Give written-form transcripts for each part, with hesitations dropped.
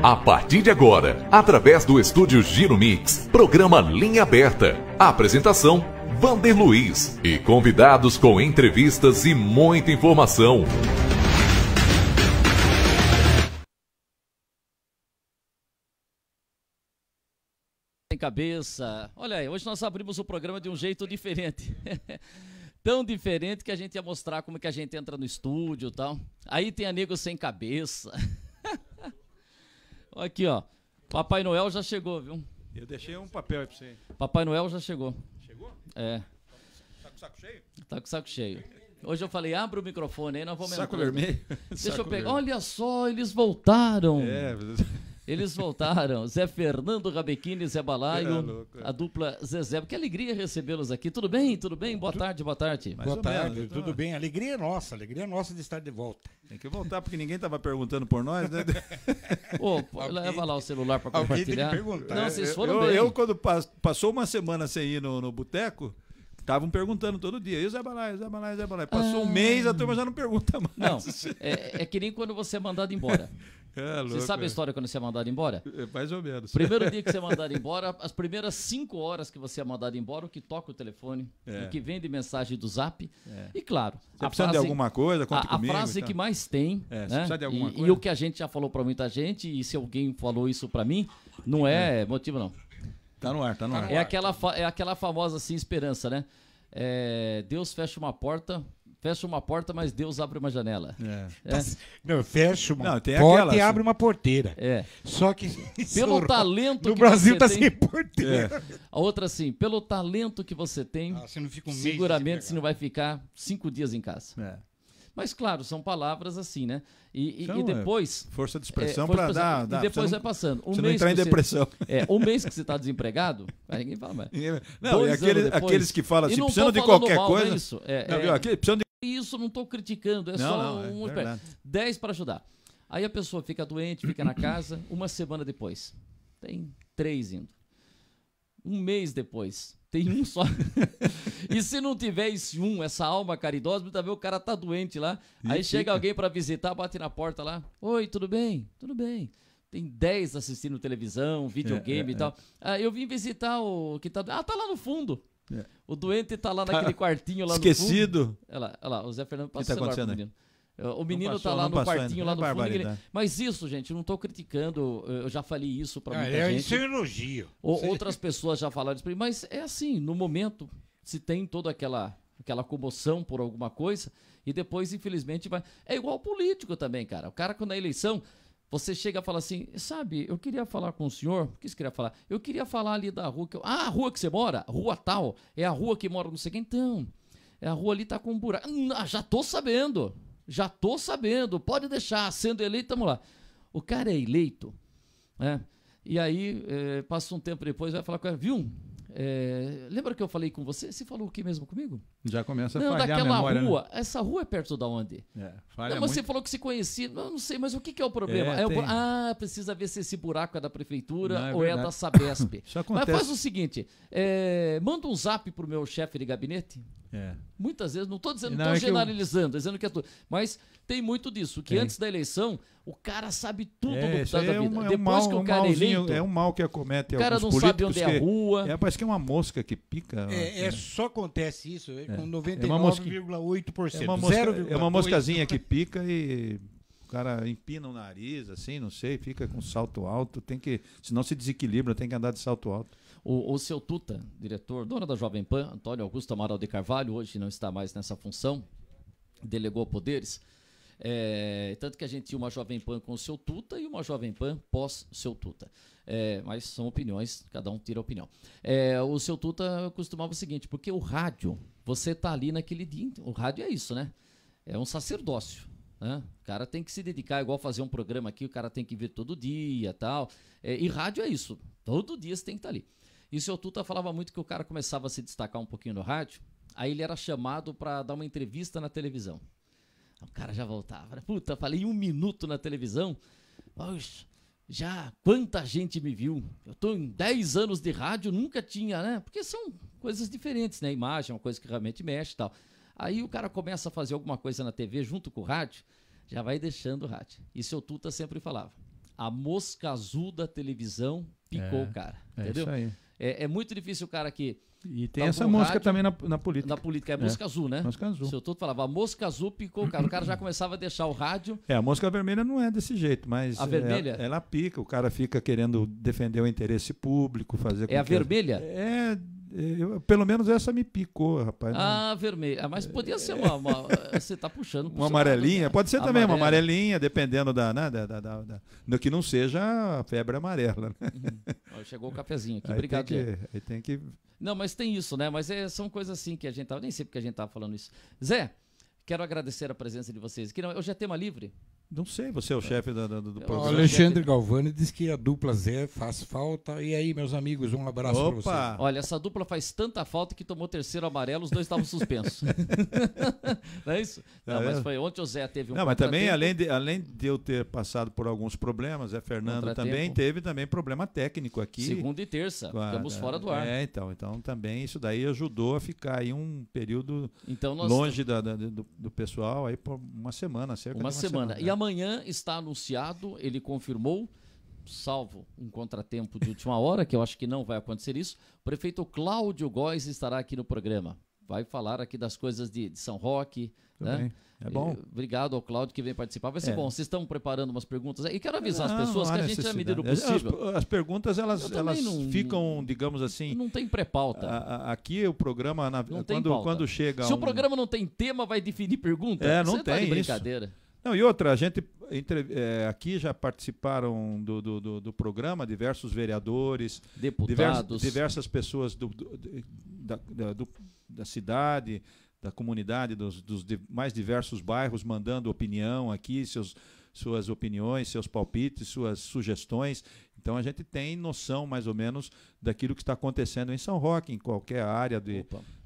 A partir de agora, através do estúdio Giro Mix, programa Linha Aberta. Apresentação, Vander Luiz. E convidados com entrevistas e muita informação. Sem cabeça. Olha aí, hoje nós abrimos o programa de um jeito diferente. Tão diferente que a gente ia mostrar como que a gente entra no estúdio e tal. Aí tem a nego sem cabeça. Aqui, ó. Papai Noel já chegou, viu? Eu deixei um papel aí pra você. Papai Noel já chegou. Chegou? É. Tá com o saco cheio? Tá com o saco cheio. Hoje eu falei, abre o microfone aí, nós vamos Saco entrar. vermelho? Deixa Saco eu pegar. vermelho. Olha só, eles voltaram. É, Eles voltaram. Zé Fernando Rabequini e Zé Balaio. louco. A dupla Zezé. Que alegria recebê-los aqui. Tudo bem? Tudo bem? Boa tarde, boa tarde. Mais Boa ou tarde, menos, tudo bem? Alegria nossa de estar de volta. Tem que voltar porque ninguém tava perguntando por nós, né? Ô, leva lá o celular para Alguém tem que compartilhar. perguntar. Não, vocês foram bem. Eu, quando passou uma semana sem ir no boteco, estavam perguntando todo dia. E o Zé Balaio, Zé Balaio, Zé Balaio. Passou um mês, a turma já não pergunta mais. Não, é que nem quando você é mandado embora. É, louco, Você sabe a história quando você é mandado embora? É, mais ou menos. Primeiro dia que você é mandado embora, as primeiras 5 horas que você é mandado embora, o que toca o telefone, o que vem de mensagem do Zap. E claro, Você precisa de alguma coisa, conta a comigo. frase e tal. que mais tem, É, você né? precisa de alguma E coisa? o que a gente já falou pra muita gente, e se alguém falou isso pra mim, não é motivo não. Tá no ar, tá no ar. É aquela famosa assim, esperança, né? Deus fecha uma porta, mas Deus abre uma janela. É. Não, fecha uma Não, tem porta aquela, e assim. abre uma porteira. É. Só que Pelo talento no que Brasil você tá tem, sem porteira. a outra assim, pelo talento que você tem, Você não fica um mês seguramente você desempregado. não vai ficar 5 dias em casa. É. Mas claro, são palavras assim, né? E Então, depois... Força de expressão força pra de expressão, dar... e depois você vai passando. Você não entrar em depressão. Um mês que você está desempregado, aí ninguém fala mais. Não, e 2 anos depois, aqueles que falam e assim, não precisando tô de falando qualquer mal, não é coisa... isso. Não, viu? Aquele, precisando de... Isso não estou criticando, é Não, só não, é um verdade. 10 para ajudar. Aí a pessoa fica doente, fica na casa, uma semana depois, tem 3 indo. Um mês depois, tem um só. E se não tiver esse essa alma caridosa, muitas vezes o cara tá doente lá, aí chega alguém para visitar, bate na porta lá, oi, tudo bem? Tudo bem. Tem 10 assistindo televisão, videogame e tal. Ah, eu vim visitar o que tá... Ah, tá lá no fundo. O doente tá lá naquele quartinho lá Esquecido. no fundo. Olha lá, o Zé Fernando que passa tá o celular pro acontecendo menino. O menino passou, tá lá não no passou quartinho, ainda. lá no É fundo. barbaridade. Mas isso, gente, eu não tô criticando. Eu já falei isso pra muita Isso é gente. um elogio. Outras pessoas já falaram isso pra mim. Mas é assim, no momento, se tem toda aquela comoção por alguma coisa, e depois, infelizmente, vai... É igual político também, cara. O cara, quando é eleição... Você chega e fala assim, sabe, eu queria falar com o senhor, o que você queria falar? Eu queria falar ali da rua, a rua que você mora, rua tal, é a rua que mora não sei quem, então, a rua ali tá com um buraco. Já tô sabendo, pode deixar, sendo eleito, tamo lá. O cara é eleito, né? E aí, passa um tempo depois, vai falar com ela, viu? Lembra que eu falei com você? Você falou o que mesmo comigo? Já começa a Não, falhar daquela a memória, rua, né? essa rua é perto da onde? Falha Não, mas você muito. falou que se conhecia. Não sei, mas o que é o problema? Tem. Precisa ver se esse buraco é da prefeitura Não, é ou é verdade. da Sabesp. Isso Mas acontece. faz o seguinte: manda um zap pro meu chefe de gabinete. Muitas vezes, não estou dizendo, Não, não é estou que generalizando, dizendo que é tudo. Mas tem muito disso, que Tem. antes da eleição, o cara sabe tudo do que Isso tá aí da é vida. um Depois mal, que o cara é malzinho, eleito, é um mal que acomete o cara alguns não sabe políticos onde é a que- rua. parece que é uma mosca que pica. Só acontece isso com uma mosquinha. 99,8%. É uma 0,2%. moscazinha que pica e o cara empina o nariz, assim, não sei, fica com salto alto, senão se desequilibra, tem que andar de salto alto. O seu Tuta, diretor, dono da Jovem Pan, Antônio Augusto Amaral de Carvalho, hoje não está mais nessa função, delegou poderes. Tanto que a gente tinha uma Jovem Pan com o seu Tuta e uma Jovem Pan pós-seu Tuta. Mas são opiniões, cada um tira a opinião. O seu Tuta costumava o seguinte, porque o rádio, você tá ali naquele dia, o rádio é isso, né? É um sacerdócio, né? O cara tem que se dedicar, igual fazer um programa aqui, o cara tem que vir todo dia e tal. E rádio é isso, todo dia você tem que estar ali. E o seu Tuta falava muito que o cara começava a se destacar um pouquinho no rádio, aí ele era chamado para dar uma entrevista na televisão. O cara já voltava. Puta, falei 1 minuto na televisão. Poxa, já quanta gente me viu. Eu tô em 10 anos de rádio, nunca tinha, né? Porque são coisas diferentes, né? Imagem é uma coisa que realmente mexe e tal. Aí o cara começa a fazer alguma coisa na TV junto com o rádio, já vai deixando o rádio. E seu Tuta sempre falava, A mosca azul da televisão picou o cara. Entendeu? Isso aí. É muito difícil o cara que... E tem Tá essa com mosca rádio, também na política. Na política é mosca azul, né? Mosca azul. O seu Toto falava, a mosca azul picou o cara já começava a deixar o rádio. A mosca vermelha não é desse jeito, mas A vermelha? ela pica, o cara fica querendo defender o interesse público, fazer com É a que vermelha? pelo menos essa me picou, rapaz. Ah, vermelha. Mas podia ser você tá puxando pro Uma seu lado, amarelinha, né? pode ser também uma Amarela. amarelinha, dependendo do que não seja a febre amarela. Né? Ó, chegou o cafezinho aqui, Aí obrigado. tem que... Não, mas tem isso, né? Mas são coisas assim que a gente tava, nem sei porque a gente tava falando isso. Zé, quero agradecer a presença de vocês aqui. Hoje é tema livre? Não sei, você é o chefe do O programa. Alexandre Galvani diz que a dupla Zé faz falta. E aí, meus amigos, um abraço pra vocês. Opa! Olha, essa dupla faz tanta falta que tomou terceiro amarelo, os dois estavam suspensos. Não é isso? Não, mas foi ontem o Zé teve um Não, mas também, contratempo. além de eu ter passado por alguns problemas, Fernando também teve problema técnico aqui. Segunda e terça, ficamos fora do ar. Então também isso daí ajudou a ficar aí um período Então nós longe do pessoal aí por uma semana, cerca de uma uma semana. semana. E amanhã está anunciado, ele confirmou, salvo um contratempo de última hora, que eu acho que não vai acontecer isso, o prefeito Cláudio Góes estará aqui no programa. Vai falar aqui das coisas de São Roque. Né? Bem. É bom. Obrigado ao Cláudio que vem participar. Vai ser bom. Vocês estão preparando umas perguntas aí. E quero avisar Não, as pessoas não há que a gente, na medida do necessidade. possível, As perguntas, elas não- ficam, digamos assim... não tem pré-pauta. Aqui o programa, Não tem pauta. quando chega Se o programa não tem tema, vai definir pergunta? Não Você tá de tem brincadeira. Não, e outra, a gente aqui já participaram do programa diversos vereadores, Deputados. diversas pessoas da cidade, da comunidade, dos mais diversos bairros, mandando opinião aqui, suas opiniões, seus palpites, suas sugestões. Então a gente tem noção mais ou menos daquilo que está acontecendo em São Roque, em qualquer área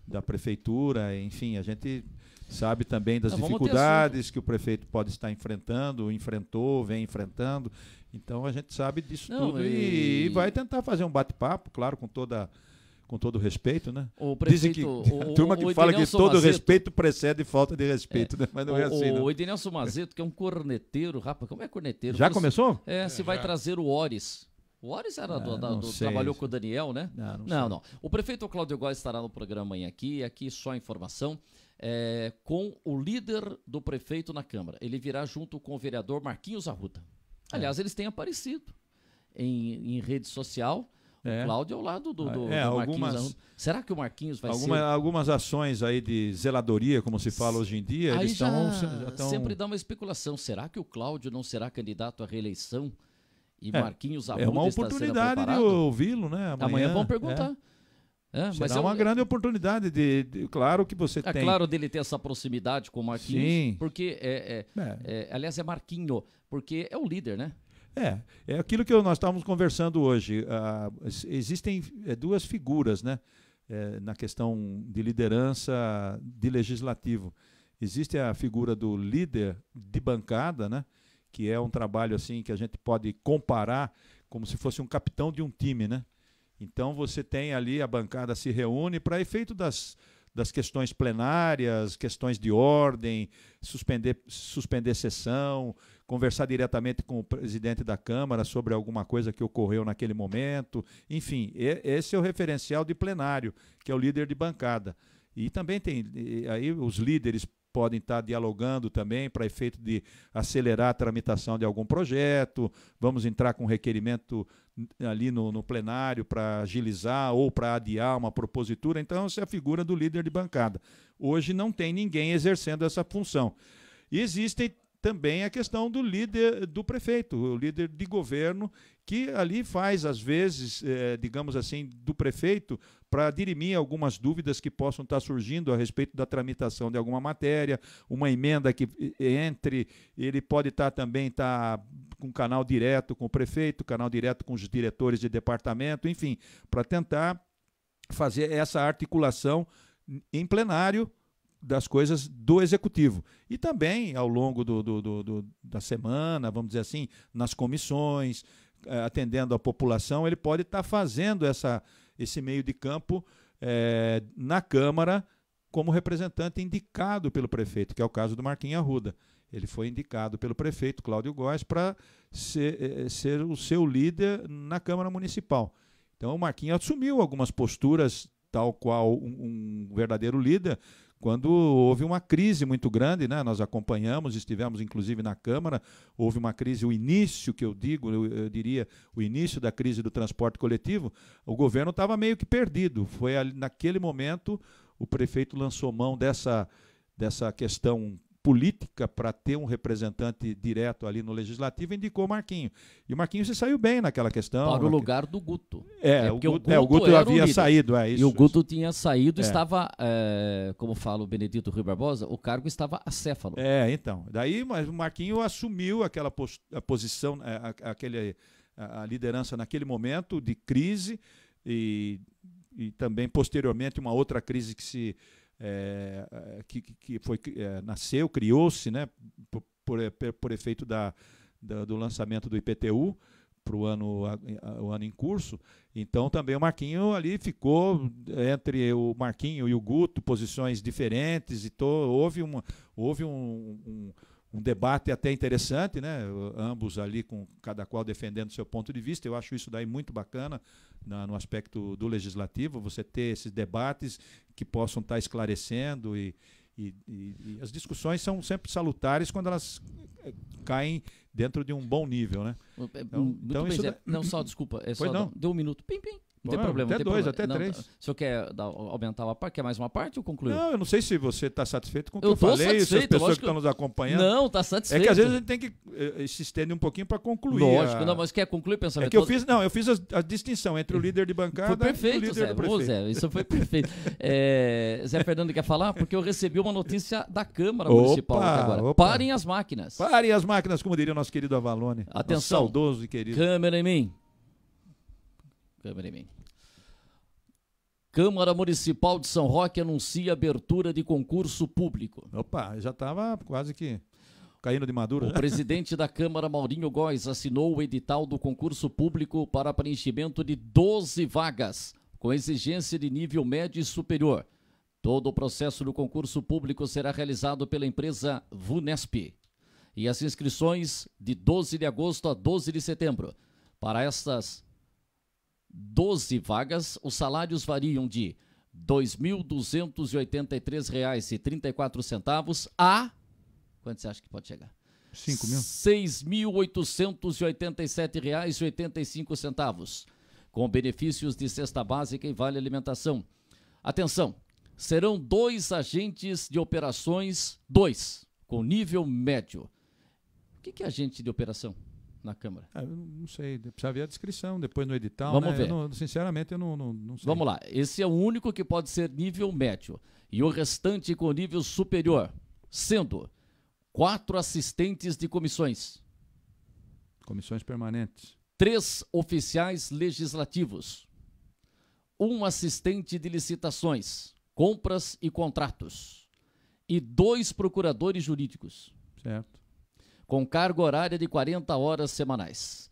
da prefeitura, enfim, a gente sabe também das dificuldades que o prefeito pode estar enfrentando, enfrentou, vem enfrentando. Então a gente sabe disso tudo e vai tentar fazer um bate-papo, claro, com todo respeito, né? O prefeito, Dizem que a turma que fala que todo respeito precede falta de respeito, né? Mas não é assim, não. O Edenilson Mazeto, que é um corneteiro, rapaz, como é corneteiro? Já começou? Se vai trazer o Oris. O Oris era trabalhou com o Daniel, né? Não. O prefeito Cláudio Góes estará no programa aqui só informação, com o líder do prefeito na Câmara. Ele virá junto com o vereador Marquinhos Arruda. Aliás, eles têm aparecido em rede social. O Cláudio ao lado do Marquinhos Arruda. Será que o Marquinhos vai ser... Algumas ações aí de zeladoria, como se fala hoje em dia, aí eles estão... Sempre dá uma especulação. Será que o Cláudio não será candidato à reeleição? E Marquinhos Arruda é uma está oportunidade sendo de preparado? ouvi-lo, né? Amanhã vão perguntar. Será uma grande oportunidade claro que você tem... É claro dele ter essa proximidade com o Marquinhos. Sim. Porque, aliás, é Marquinho, porque é o líder, né? É aquilo que nós estávamos conversando hoje. Existem duas figuras, né? Na questão de liderança de legislativo. Existe a figura do líder de bancada, né? Que é um trabalho assim que a gente pode comparar como se fosse um capitão de um time, né? Então você tem ali, a bancada se reúne para efeito das questões plenárias, questões de ordem, suspender sessão, conversar diretamente com o presidente da Câmara sobre alguma coisa que ocorreu naquele momento. Enfim, esse é o referencial de plenário, que é o líder de bancada. E também tem aí os líderes podem estar dialogando também para efeito de acelerar a tramitação de algum projeto, vamos entrar com requerimento ali no plenário para agilizar ou para adiar uma propositura. Então, essa é a figura do líder de bancada. Hoje não tem ninguém exercendo essa função. E existem também a questão do líder do prefeito, o líder de governo, que ali faz, às vezes, digamos assim, do prefeito, para dirimir algumas dúvidas que possam estar surgindo a respeito da tramitação de alguma matéria, uma emenda que ele pode também com canal direto com o prefeito, canal direto com os diretores de departamento, enfim, para tentar fazer essa articulação em plenário das coisas do Executivo. E também, ao longo da semana, vamos dizer assim, nas comissões, atendendo a população, ele pode estar fazendo esse meio de campo na Câmara como representante indicado pelo prefeito, que é o caso do Marquinhos Arruda. ele foi indicado pelo prefeito Cláudio Góes para ser o seu líder na Câmara Municipal. Então o Marquinhos assumiu algumas posturas, tal qual um verdadeiro líder, quando houve uma crise muito grande, né? Nós acompanhamos, estivemos inclusive na Câmara, houve uma crise, o início, que eu diria, o início da crise do transporte coletivo, o governo estava meio que perdido. Foi ali, naquele momento, o prefeito lançou mão dessa questão política para ter um representante direto ali no Legislativo, indicou o Marquinhos. E o Marquinhos se saiu bem naquela questão. Para o lugar do Guto. O Guto havia saído. E o Guto tinha saído, estava, como fala o Benedito Rui Barbosa, o cargo estava acéfalo. Então. Daí mas o Marquinhos assumiu aquela a posição, a liderança naquele momento de crise e também posteriormente uma outra crise que nasceu, criou-se, né, por efeito do lançamento do IPTU para o ano em curso. Então também o Marquinhos ali ficou entre o Marquinhos e o Guto, posições diferentes, e houve um debate até interessante, né? Ambos ali com cada qual defendendo seu ponto de vista. Eu acho isso daí muito bacana no aspecto do legislativo, você ter esses debates que possam estar esclarecendo e as discussões são sempre salutares quando elas caem dentro de um bom nível, né? Então isso não, só desculpa, deu um minuto, pim. Não tem problema. Até dois, até três. O senhor quer aumentar uma parte? Quer mais uma parte ou concluiu? Não, eu não sei se você está satisfeito com o que eu falei, se as pessoas que estão nos acompanhando. Não, está satisfeito. É que às vezes a gente tem que se estender um pouquinho para concluir. Lógico, não, mas quer concluir o pensamento? É que eu fiz a distinção entre o líder de bancada e o líder do prefeito. Zé, isso foi perfeito. Zé Fernando quer falar? Porque eu recebi uma notícia da Câmara Municipal agora. Parem as máquinas. Parem as máquinas, como diria o nosso querido Avalone. Atenção. Saudoso e querido. Câmera em mim. Câmara Municipal de São Roque anuncia abertura de concurso público. Opa, já estava quase que caindo de maduro. O presidente da Câmara, Maurinho Góes, assinou o edital do concurso público para preenchimento de 12 vagas, com exigência de nível médio e superior. Todo o processo do concurso público será realizado pela empresa VUNESP. E as inscrições de 12 de agosto a 12 de setembro. Para estas 12 vagas, os salários variam de R$ 2.283,34 a... Quanto você acha que pode chegar? 5 mil? R$ 6.887,85, com benefícios de cesta básica e vale alimentação. Atenção, serão 2 agentes de operações, 2, com nível médio. O que é agente de operação na Câmara? Eu não sei, precisa ver a descrição depois no edital. Vamos ver. Sinceramente, eu não sei. Vamos lá, esse é o único que pode ser nível médio e o restante com nível superior, sendo 4 assistentes de comissões. Comissões permanentes. 3 oficiais legislativos. 1 assistente de licitações, compras e contratos. E 2 procuradores jurídicos. Certo. Com carga horária de 40 horas semanais.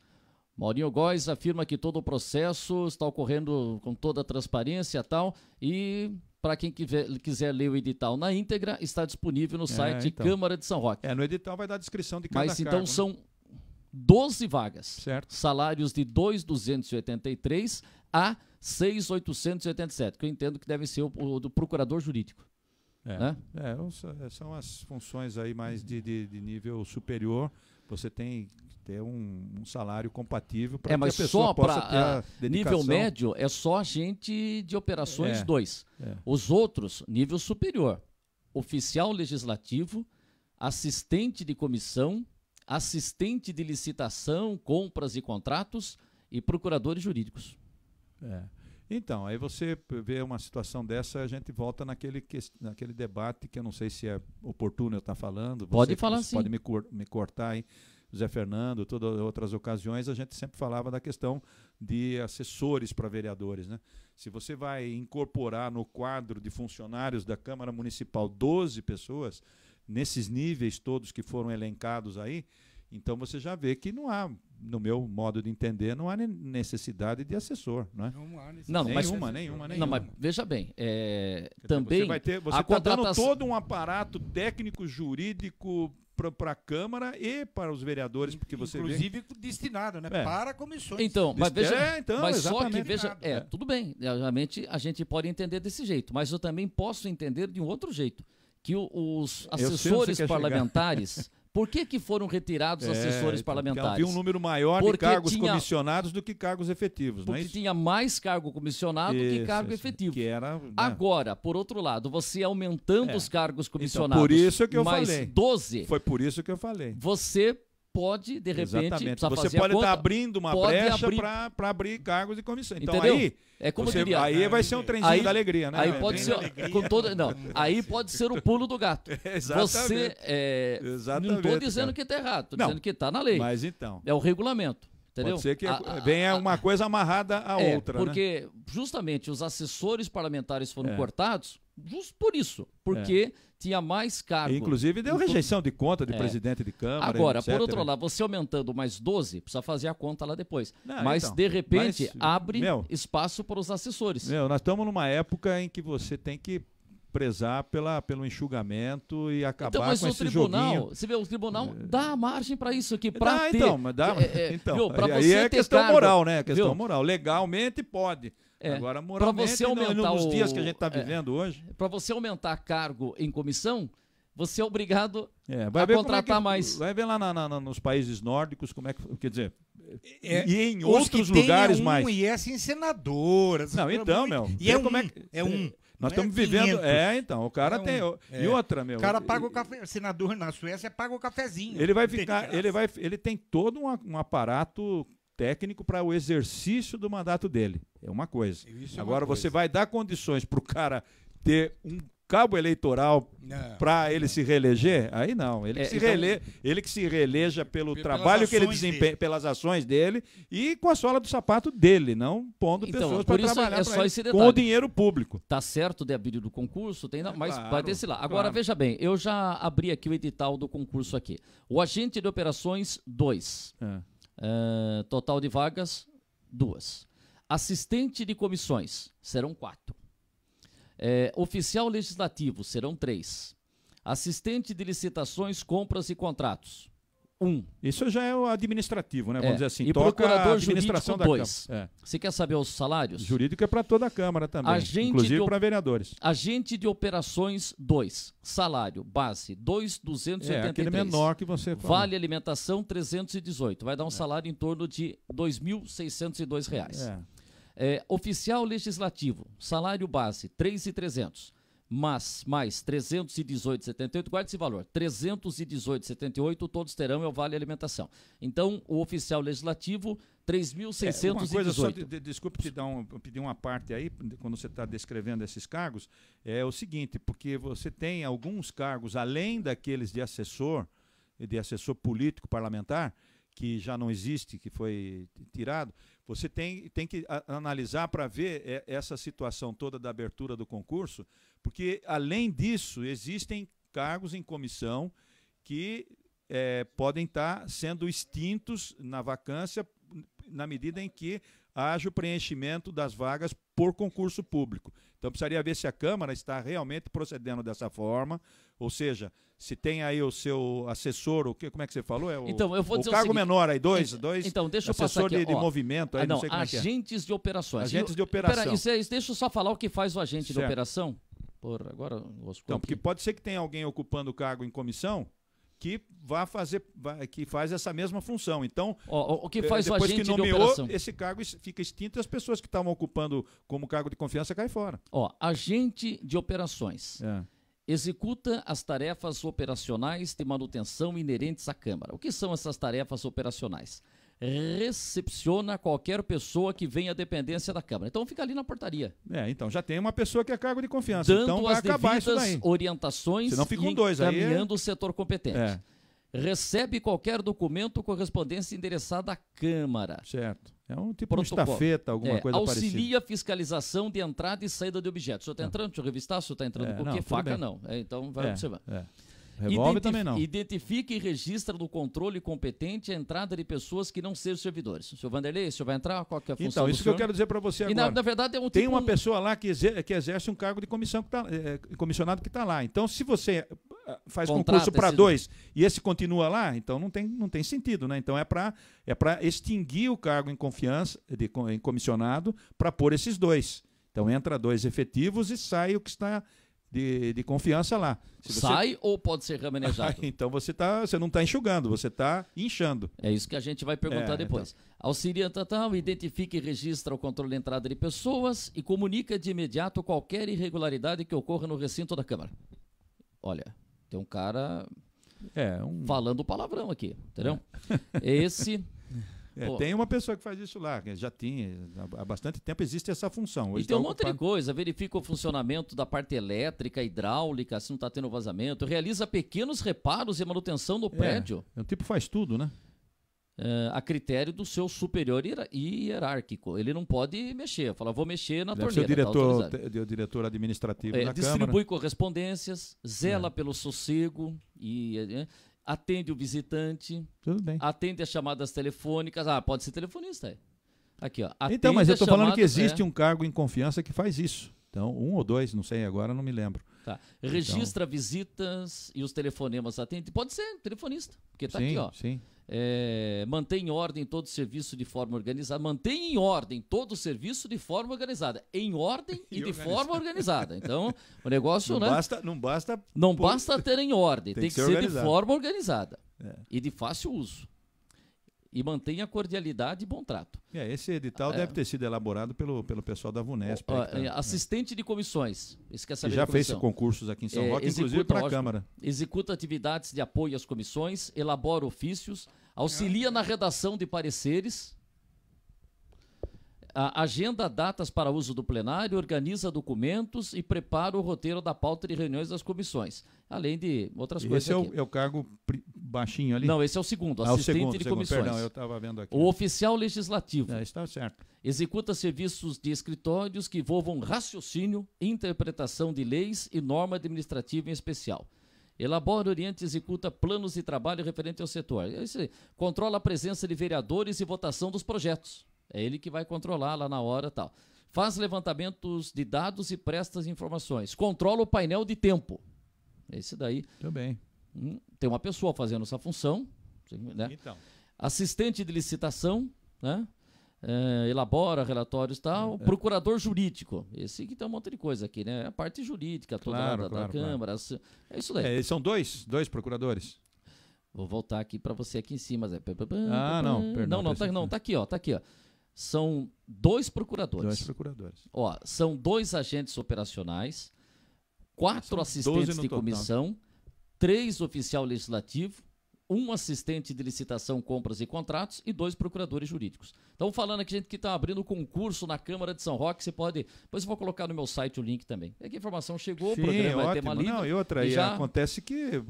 Maurinho Góes afirma que todo o processo está ocorrendo com toda a transparência e tal, e para quem quiser ler o edital na íntegra, está disponível no site Câmara de São Roque. No edital vai dar a descrição de cada cargo. Mas então são 12 vagas. Certo. Salários de R$ 2.283 a R$ 6.887, que eu entendo que deve ser o do procurador jurídico. São as funções aí mais de nível superior. Você tem que ter um salário compatível para que a pessoa possa ter a dedicação. Nível médio é só agente de operações 2. Os outros, nível superior. Oficial legislativo, assistente de comissão, assistente de licitação, compras e contratos e procuradores jurídicos. Então, aí você vê uma situação dessa, a gente volta naquele debate que eu não sei se é oportuno eu estar falando. Pode falar sim. Pode me cortar aí, Zé Fernando, todas outras ocasiões, a gente sempre falava da questão de assessores para vereadores, né? Se você vai incorporar no quadro de funcionários da Câmara Municipal 12 pessoas, nesses níveis todos que foram elencados aí, então você já vê que não há, no meu modo de entender, não há necessidade de assessor, não é? Nenhuma. Não, mas veja bem, também você está dando todo um aparato técnico, jurídico, para a Câmara e para os vereadores, porque você inclusive destinado, né? Para comissões. Então, mas veja, mas só que exatamente. veja, tudo bem, realmente a gente pode entender desse jeito, mas eu também posso entender de um outro jeito, que os assessores parlamentares, por que foram retirados assessores parlamentares? Havia um número maior de cargos comissionados do que cargos efetivos, não é isso? Porque tinha mais cargo comissionado que cargo efetivo. Que era, né? Agora, por outro lado, você aumentando os cargos comissionados, então, por isso que eu mais falei. 12, foi por isso que eu falei. Você pode, de repente, você pode estar abrindo uma brecha para abrir cargos de comissão. Então, entendeu? aí, aí vai ser um trenzinho da alegria, né? Aí pode ser, aí pode ser o pulo do gato. Exatamente. Não estou dizendo que está errado, estou dizendo que está na lei. Mas então. É o regulamento. Entendeu? Pode ser que venha uma coisa amarrada à outra. Porque justamente os assessores parlamentares foram cortados justo por isso. Porque tinha mais cargos. Inclusive deu rejeição de conta de presidente de Câmara. Agora, etc, por outro lado, você aumentando mais 12, precisa fazer a conta lá depois. Não, mas, então, de repente, abre espaço para os assessores. Nós estamos numa época em que você tem que prezar pelo enxugamento e acabar com esse joguinho. Você vê, o tribunal dá margem para isso aqui, para ter. Pra aí é questão moral, né? Questão moral. Legalmente pode. Agora, moralmente, você aumentar nos dias que a gente está vivendo hoje. Para você aumentar cargo em comissão, você é obrigado a contratar mais. Vai ver lá nos países nórdicos como é que. Quer dizer. E em outros lugares mais. E é assim, senadoras. Não, então, E é um. Nós estamos vivendo. Então, o cara tem. E outra, O cara paga o café. Senador na Suécia paga o cafezinho. Ele vai ficar. Ele tem todo um aparato técnico para o exercício do mandato dele. É uma coisa. Agora, você vai dar condições para o cara ter um cabo eleitoral para ele se reeleger? Aí não. Ele que se reeleja pelo trabalho que ele desempenha, pelas ações dele e com a sola do sapato dele, não pondo pessoas para trabalhar com o dinheiro público. Tá certo de abrir do concurso, mas vai desse lá. Agora, veja bem, eu já abri aqui o edital do concurso aqui. O agente de operações, 2. Total de vagas, 2. Assistente de comissões, serão 4. Oficial legislativo, serão 3. Assistente de licitações, compras e contratos, 1. Isso já é o administrativo, né? Vamos dizer assim. E procurador administração jurídico, 2. Você quer saber os salários? Jurídico é para toda a Câmara também, inclusive para vereadores. Agente de operações, 2. Salário, base, 2.283. Aquele menor que você falou. Vale alimentação, 318. Vai dar um salário em torno de R$ 2.602. Oficial legislativo, salário base, 3.300, mas mais 318,78, guarde esse valor, 318,78, todos terão o vale alimentação. Então, o oficial legislativo, 3.618. Uma coisa só, desculpe pedir uma parte aí, quando você está descrevendo esses cargos, é o seguinte, porque você tem alguns cargos, além daqueles de assessor político parlamentar, que já não existe, que foi tirado, você tem que analisar para ver essa situação toda da abertura do concurso, porque, além disso, existem cargos em comissão que podem estar sendo extintos na vacância na medida em que haja o preenchimento das vagas por concurso público. Então, precisaria ver se a Câmara está realmente procedendo dessa forma, ou seja, se tem aí o seu assessor, como é que você falou? Então, eu vou dizer o cargo menor aí, dois então, deixa eu assessor passar aqui, de movimento, aí, não sei como agentes de operações. Agentes de operação. Deixa eu só falar o que faz o agente de operação. Agora, então, porque pode ser que tenha alguém ocupando o cargo em comissão que que faz essa mesma função. Então, o que faz depois o agente que nomeou, de operação? Esse cargo fica extinto e as pessoas que estavam ocupando como cargo de confiança caem fora. Agente de operações. Executa as tarefas operacionais de manutenção inerentes à Câmara. O que são essas tarefas operacionais? Recepciona qualquer pessoa que venha à dependência da Câmara. Então fica ali na portaria. Então já tem uma pessoa que é cargo de confiança. Dando então vai as acabar isso daí. devidas orientações e encaminhando o setor competente. Recebe qualquer documento ou correspondência endereçada à Câmara. Certo. É um tipo de estafeta, alguma coisa parecida. Auxilia a fiscalização de entrada e saída de objetos. O senhor está entrando? Deixa eu revistar. O senhor está entrando com o quê? Faca não. Então vai observar. Revólver também não. Identifica e registra do controle competente a entrada de pessoas que não sejam servidores. O senhor Vanderlei, o senhor vai entrar? Qual que é a função Então, isso que eu quero dizer para você agora. Na verdade, tem uma pessoa lá que exerce um cargo de comissão comissionado que está lá. Então, se você faz Contrata concurso para esse- 2 e esse continua lá, então não tem sentido, né? Então é para extinguir o cargo em confiança, em comissionado, para pôr esses 2. Então entra 2 efetivos e sai o que está de confiança lá. Se você- Sai ou pode ser remanejado? Então você não está enxugando, você está inchando. É isso que a gente vai perguntar depois. Auxilia Total, identifica e registra o controle de entrada de pessoas e comunica de imediato qualquer irregularidade que ocorra no recinto da Câmara. Olha, tem um cara falando palavrão aqui, entendeu? Esse... Pô. Tem uma pessoa que faz isso lá, que já tinha, há bastante tempo existe essa função. Hoje E tem um tá monte de ocupado. coisa, verifica o funcionamento da parte elétrica, hidráulica, se não está tendo vazamento, realiza pequenos reparos e manutenção no prédio, O tipo faz tudo, né? a critério do seu superior hierárquico. Ele não pode mexer, fala, vou mexer na Deve ser torneira. o tá autorizado. diretor administrativo da Distribui Câmara. correspondências, zela pelo sossego e atende o visitante, Tudo bem. atende as chamadas telefônicas. Pode ser telefonista. Aqui, ó. Então, mas eu estou falando que chamadas, existe um cargo em confiança que faz isso. Então, 1 ou 2, não sei, agora não me lembro. Tá. Registra visitas e os telefonemas atende. Pode ser telefonista, porque está aqui, ó. Sim. Mantém em ordem todo o serviço de forma organizada. Mantém em ordem todo o serviço de forma organizada. Em ordem e de forma organizada. Então, o negócio, Não né? basta. Não pô- basta ter em ordem, tem que ser de organizado. forma organizada É. e de fácil uso. E mantenha cordialidade e bom trato. Esse edital deve ter sido elaborado pelo pessoal da VUNESP. Ó, aí que tá, assistente de comissões. Esse quer que saber já da fez comissão. concursos aqui em São Roque, inclusive Executa, para a lógico, Câmara. Executa atividades de apoio às comissões, elabora ofícios, auxilia na redação de pareceres, agenda datas para uso do plenário, organiza documentos e prepara o roteiro da pauta de reuniões das comissões, além de outras coisas Esse aqui. é o cargo baixinho ali? Não, esse é o segundo, o assistente segundo, de segundo. comissões. Perdão, eu estava vendo aqui. O oficial legislativo Está certo. executa serviços de escritórios que envolvam raciocínio, interpretação de leis e norma administrativa em especial. Elabora, orienta e executa planos de trabalho referente ao setor. É isso aí. Controla a presença de vereadores e votação dos projetos. É ele que vai controlar lá na hora e tal. Faz levantamentos de dados e presta as informações. Controla o painel de tempo. Esse daí. Muito bem. Tem uma pessoa fazendo essa função, né? Então. Assistente de licitação, né? Elabora relatórios e tal. Procurador jurídico. Esse que tem um monte de coisa aqui, né? A parte jurídica toda Claro, da Câmara. É isso daí. São dois procuradores. Vou voltar aqui para você aqui em cima, Zé. Não, perdão. Tá aqui, ó. Tá aqui, ó. São 2 procuradores. 2 procuradores. Ó, são 2 agentes operacionais, 4 São 12 assistentes no de total. comissão, 3 oficial legislativo, 1 assistente de licitação, compras e contratos e 2 procuradores jurídicos. Então, falando aqui, gente que está abrindo concurso na Câmara de São Roque, você pode... Depois eu vou colocar no meu site o link também. É que a informação chegou, Sim, o programa vai ter ótimo. uma lida. Não, e outra, e já... acontece que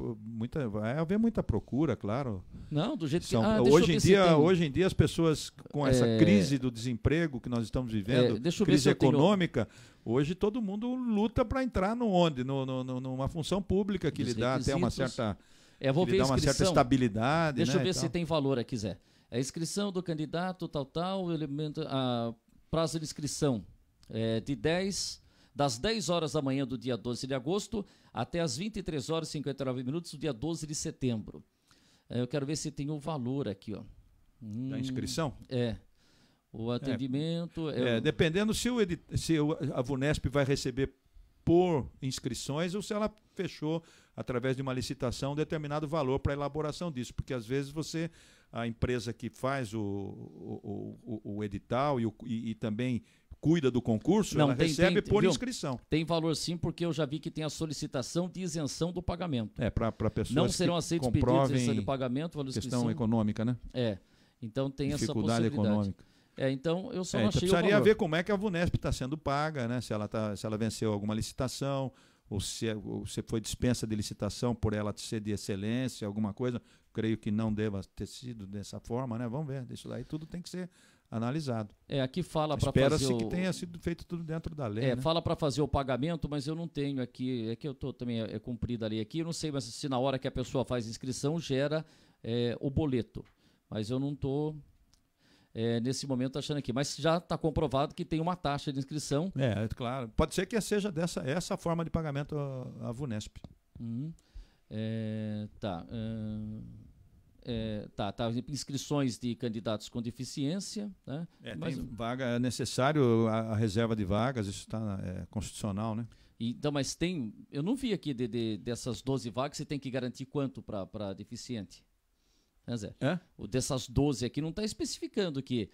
vai haver muita procura, claro. Não, do jeito que... Hoje em dia as pessoas com essa crise do desemprego que nós estamos vivendo, crise econômica, hoje todo mundo luta para entrar numa função pública que lhe dá até uma certa... vou ver dá uma certa estabilidade. Deixa eu ver se tem valor aqui, Zé. A inscrição do candidato, elemento, prazo de inscrição das 10 horas da manhã do dia 12 de agosto até as 23 horas e 59 minutos do dia 12 de setembro. Eu quero ver se tem o valor aqui, ó. Da inscrição? O atendimento... dependendo se a VUNESP vai receber por inscrições ou se ela fechou através de uma licitação um determinado valor para a elaboração disso, porque às vezes a empresa que faz o edital e também cuida do concurso, ela recebe por inscrição. Tem valor sim, porque eu já vi que tem a solicitação de isenção do pagamento. Para pessoas não serão que aceitos comprovem pedidos de isenção de pagamento, valor de questão econômica, né? Então tem dificuldade essa possibilidade. Econômica. Então eu só não achei o precisaria valor. ver como é que a VUNESP está sendo paga, né? Se ela venceu alguma licitação, ou se foi dispensa de licitação por ela ser de excelência, alguma coisa. Creio que não deva ter sido dessa forma, né? Vamos ver. Isso aí tudo tem que ser analisado. Aqui fala para fazer Espera-se que tenha sido feito tudo dentro da lei. Né? Fala para fazer o pagamento, mas eu não tenho aqui. É que eu tô também cumprida a lei aqui. Eu não sei se na hora que a pessoa faz inscrição gera o boleto. Mas eu não estou nesse momento achando aqui. Mas já está comprovado que tem uma taxa de inscrição. Claro. Pode ser que seja essa forma de pagamento à VUNESP. Tá. Tá. Inscrições de candidatos com deficiência. Né? Tem vaga, é necessário a reserva de vagas, isso está constitucional, né? Então, mas eu não vi aqui dessas 12 vagas, você tem que garantir quanto para deficiente? Zé? Dessas 12 aqui não está especificando que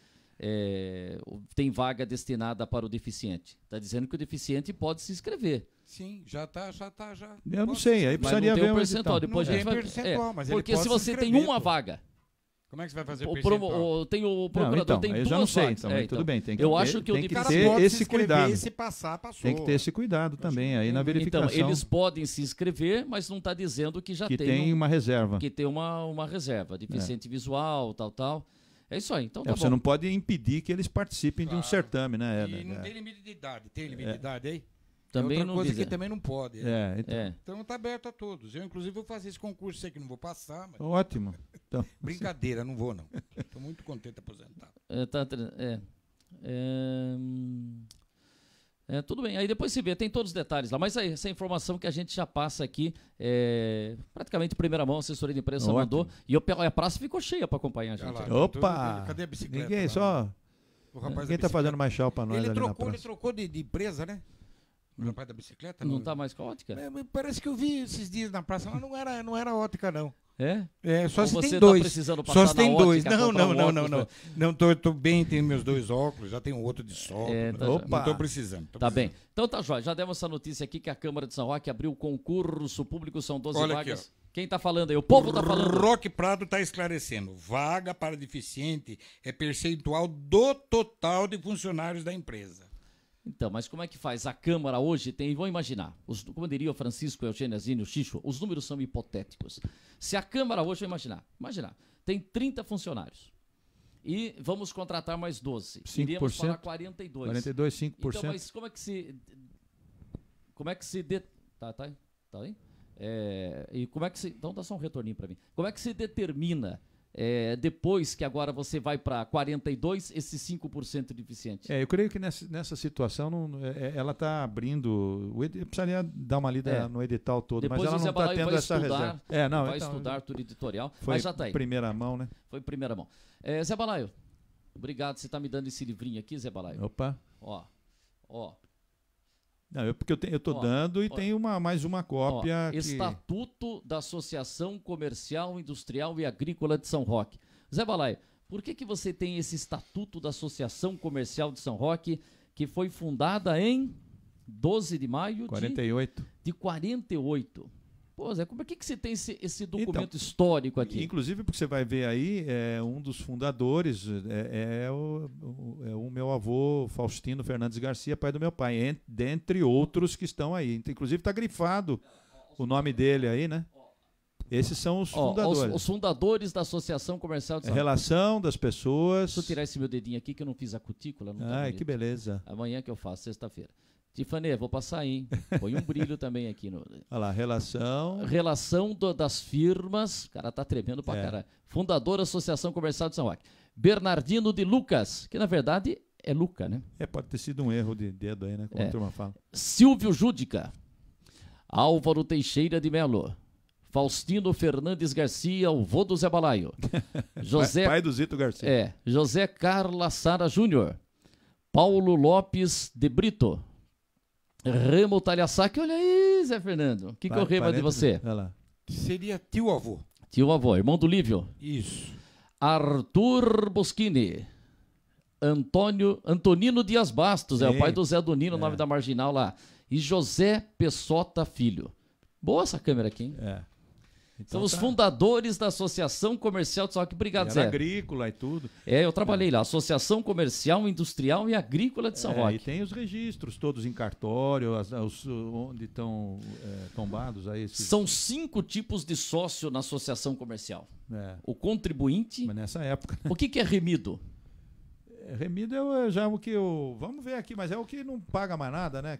tem vaga destinada para o deficiente. Está dizendo que o deficiente pode se inscrever. Sim, já tá. Eu não sei, aí precisaria ver um percentual. Depois não a gente vai percentual, mas porque ele se pode você se tem inscrever, uma vaga, como é que você vai fazer o percentual? tem o procurador, tem eu duas já não sei, vagas. então, tudo bem. Tem que eu ter, acho que o tem que deficiente ter esse cuidado. Se passar, passou. Tem que ter esse cuidado também aí na verificação. Então, eles podem se inscrever, mas não está dizendo que já tem uma reserva. Que tem uma reserva, deficiente visual, tal. É isso aí, então tá bom. Você não pode impedir que eles participem de um certame, né? E não tem limite de idade. Tem limite de idade aí? Também outra não coisa diz, que também não pode. Então está aberto a todos. Eu, inclusive, vou fazer esse concurso, sei que não vou passar. Mas... Ótimo. Então, brincadeira, não vou, não. Estou muito contente aposentado. Tudo bem, aí depois se vê, tem todos os detalhes lá, mas aí, essa informação que a gente já passa aqui, praticamente em primeira mão, a assessoria de imprensa mandou, e a praça ficou cheia para acompanhar a gente. Opa! Cadê a bicicleta? Ninguém só... Ninguém está fazendo mais chau para nós ali na praça. Ele trocou de empresa, né? O rapaz da bicicleta. Não está mais com a ótica? Parece que eu vi esses dias na praça, mas não era ótica, não. Só ou se você tem dois. Tá precisando passar só se tem dois. Não. Não, tô bem, tenho meus 2 óculos, já tenho outro de sol. Não tô precisando. Bem. Então tá jóia. Já demos essa notícia aqui que a Câmara de São Roque abriu o concurso público, são 12 vagas. Aqui, quem tá falando aí? O povo tá falando. Roque Prado tá esclarecendo. Vaga para deficiente é percentual do total de funcionários da empresa. Então, mas como é que faz? A Câmara hoje tem, vamos imaginar, como diria o Francisco Eugênio Azini, o Xixo, os números são hipotéticos. Se a Câmara hoje, vamos imaginar, tem 30 funcionários e vamos contratar mais 12. 5%? Iríamos para 42. 42, 5%. Então, mas como é que se... Tá aí? E como é que se... Então dá só um retorninho para mim. Como é que se determina... depois que agora você vai para 42, esses 5% de deficiente? Eu creio que nessa situação ela está abrindo. Precisaria dar uma lida no edital todo, depois mas ela não está tendo essa reserva. Vai estudar tudo editorial, mas já está aí. Primeira mão, né? Foi primeira mão. Zé Balaio, obrigado, você está me dando esse livrinho aqui, Zé Balaio. Opa. Ó. Não, porque eu estou dando e tem mais uma cópia. Estatuto da Associação Comercial, Industrial e Agrícola de São Roque. Zé Balaio, por que você tem esse Estatuto da Associação Comercial de São Roque, que foi fundada em 12 de maio 48. de 48? Pô, Zé, como é que você tem esse documento histórico aqui? Inclusive, porque você vai ver aí, um dos fundadores é o meu avô Faustino Fernandes Garcia, pai do meu pai, dentre outros que estão aí. Inclusive está grifado o nome dele aí, né? Esses são os fundadores. Os fundadores da Associação Comercial de São Roque. Relação das pessoas. Deixa eu tirar esse meu dedinho aqui que eu não fiz a cutícula. Não tá que beleza. Amanhã que eu faço, sexta-feira. Tiffany, vou passar aí, hein? Põe um brilho também aqui. Olha lá, Relação das firmas. O cara tá tremendo pra caralho. Fundador Associação Comercial de São Roque. Bernardino de Lucas, que na verdade é Luca, né? Pode ter sido um erro de dedo aí, né? Como a turma fala. Silvio Júdica. Álvaro Teixeira de Melo. Faustino Fernandes Garcia, o vô do Zé Balaio. Pai do Zito Garcia. José Carla Sara Júnior. Paulo Lopes de Brito. Remo Talhasac, olha aí, Zé Fernando. O que eu remo de você? Olha lá. Seria tio-avô. Tio-avô, irmão do Lívio. Isso. Arthur Boschini. Antonino Dias Bastos, é o pai do Zé Donino, o nome da marginal lá. E José Pessota Filho. Boa essa câmera aqui, hein? Então, são os fundadores da Associação Comercial de São Roque. Obrigado, Zé. Agrícola e tudo. Eu trabalhei lá, Associação Comercial, Industrial e Agrícola de São Roque. E tem os registros todos em cartório, onde estão tombados aí. São 5 tipos de sócio na Associação Comercial. O contribuinte. Mas nessa época. O que é remido? Remido já o que vamos ver aqui, mas é o que não paga mais nada, né?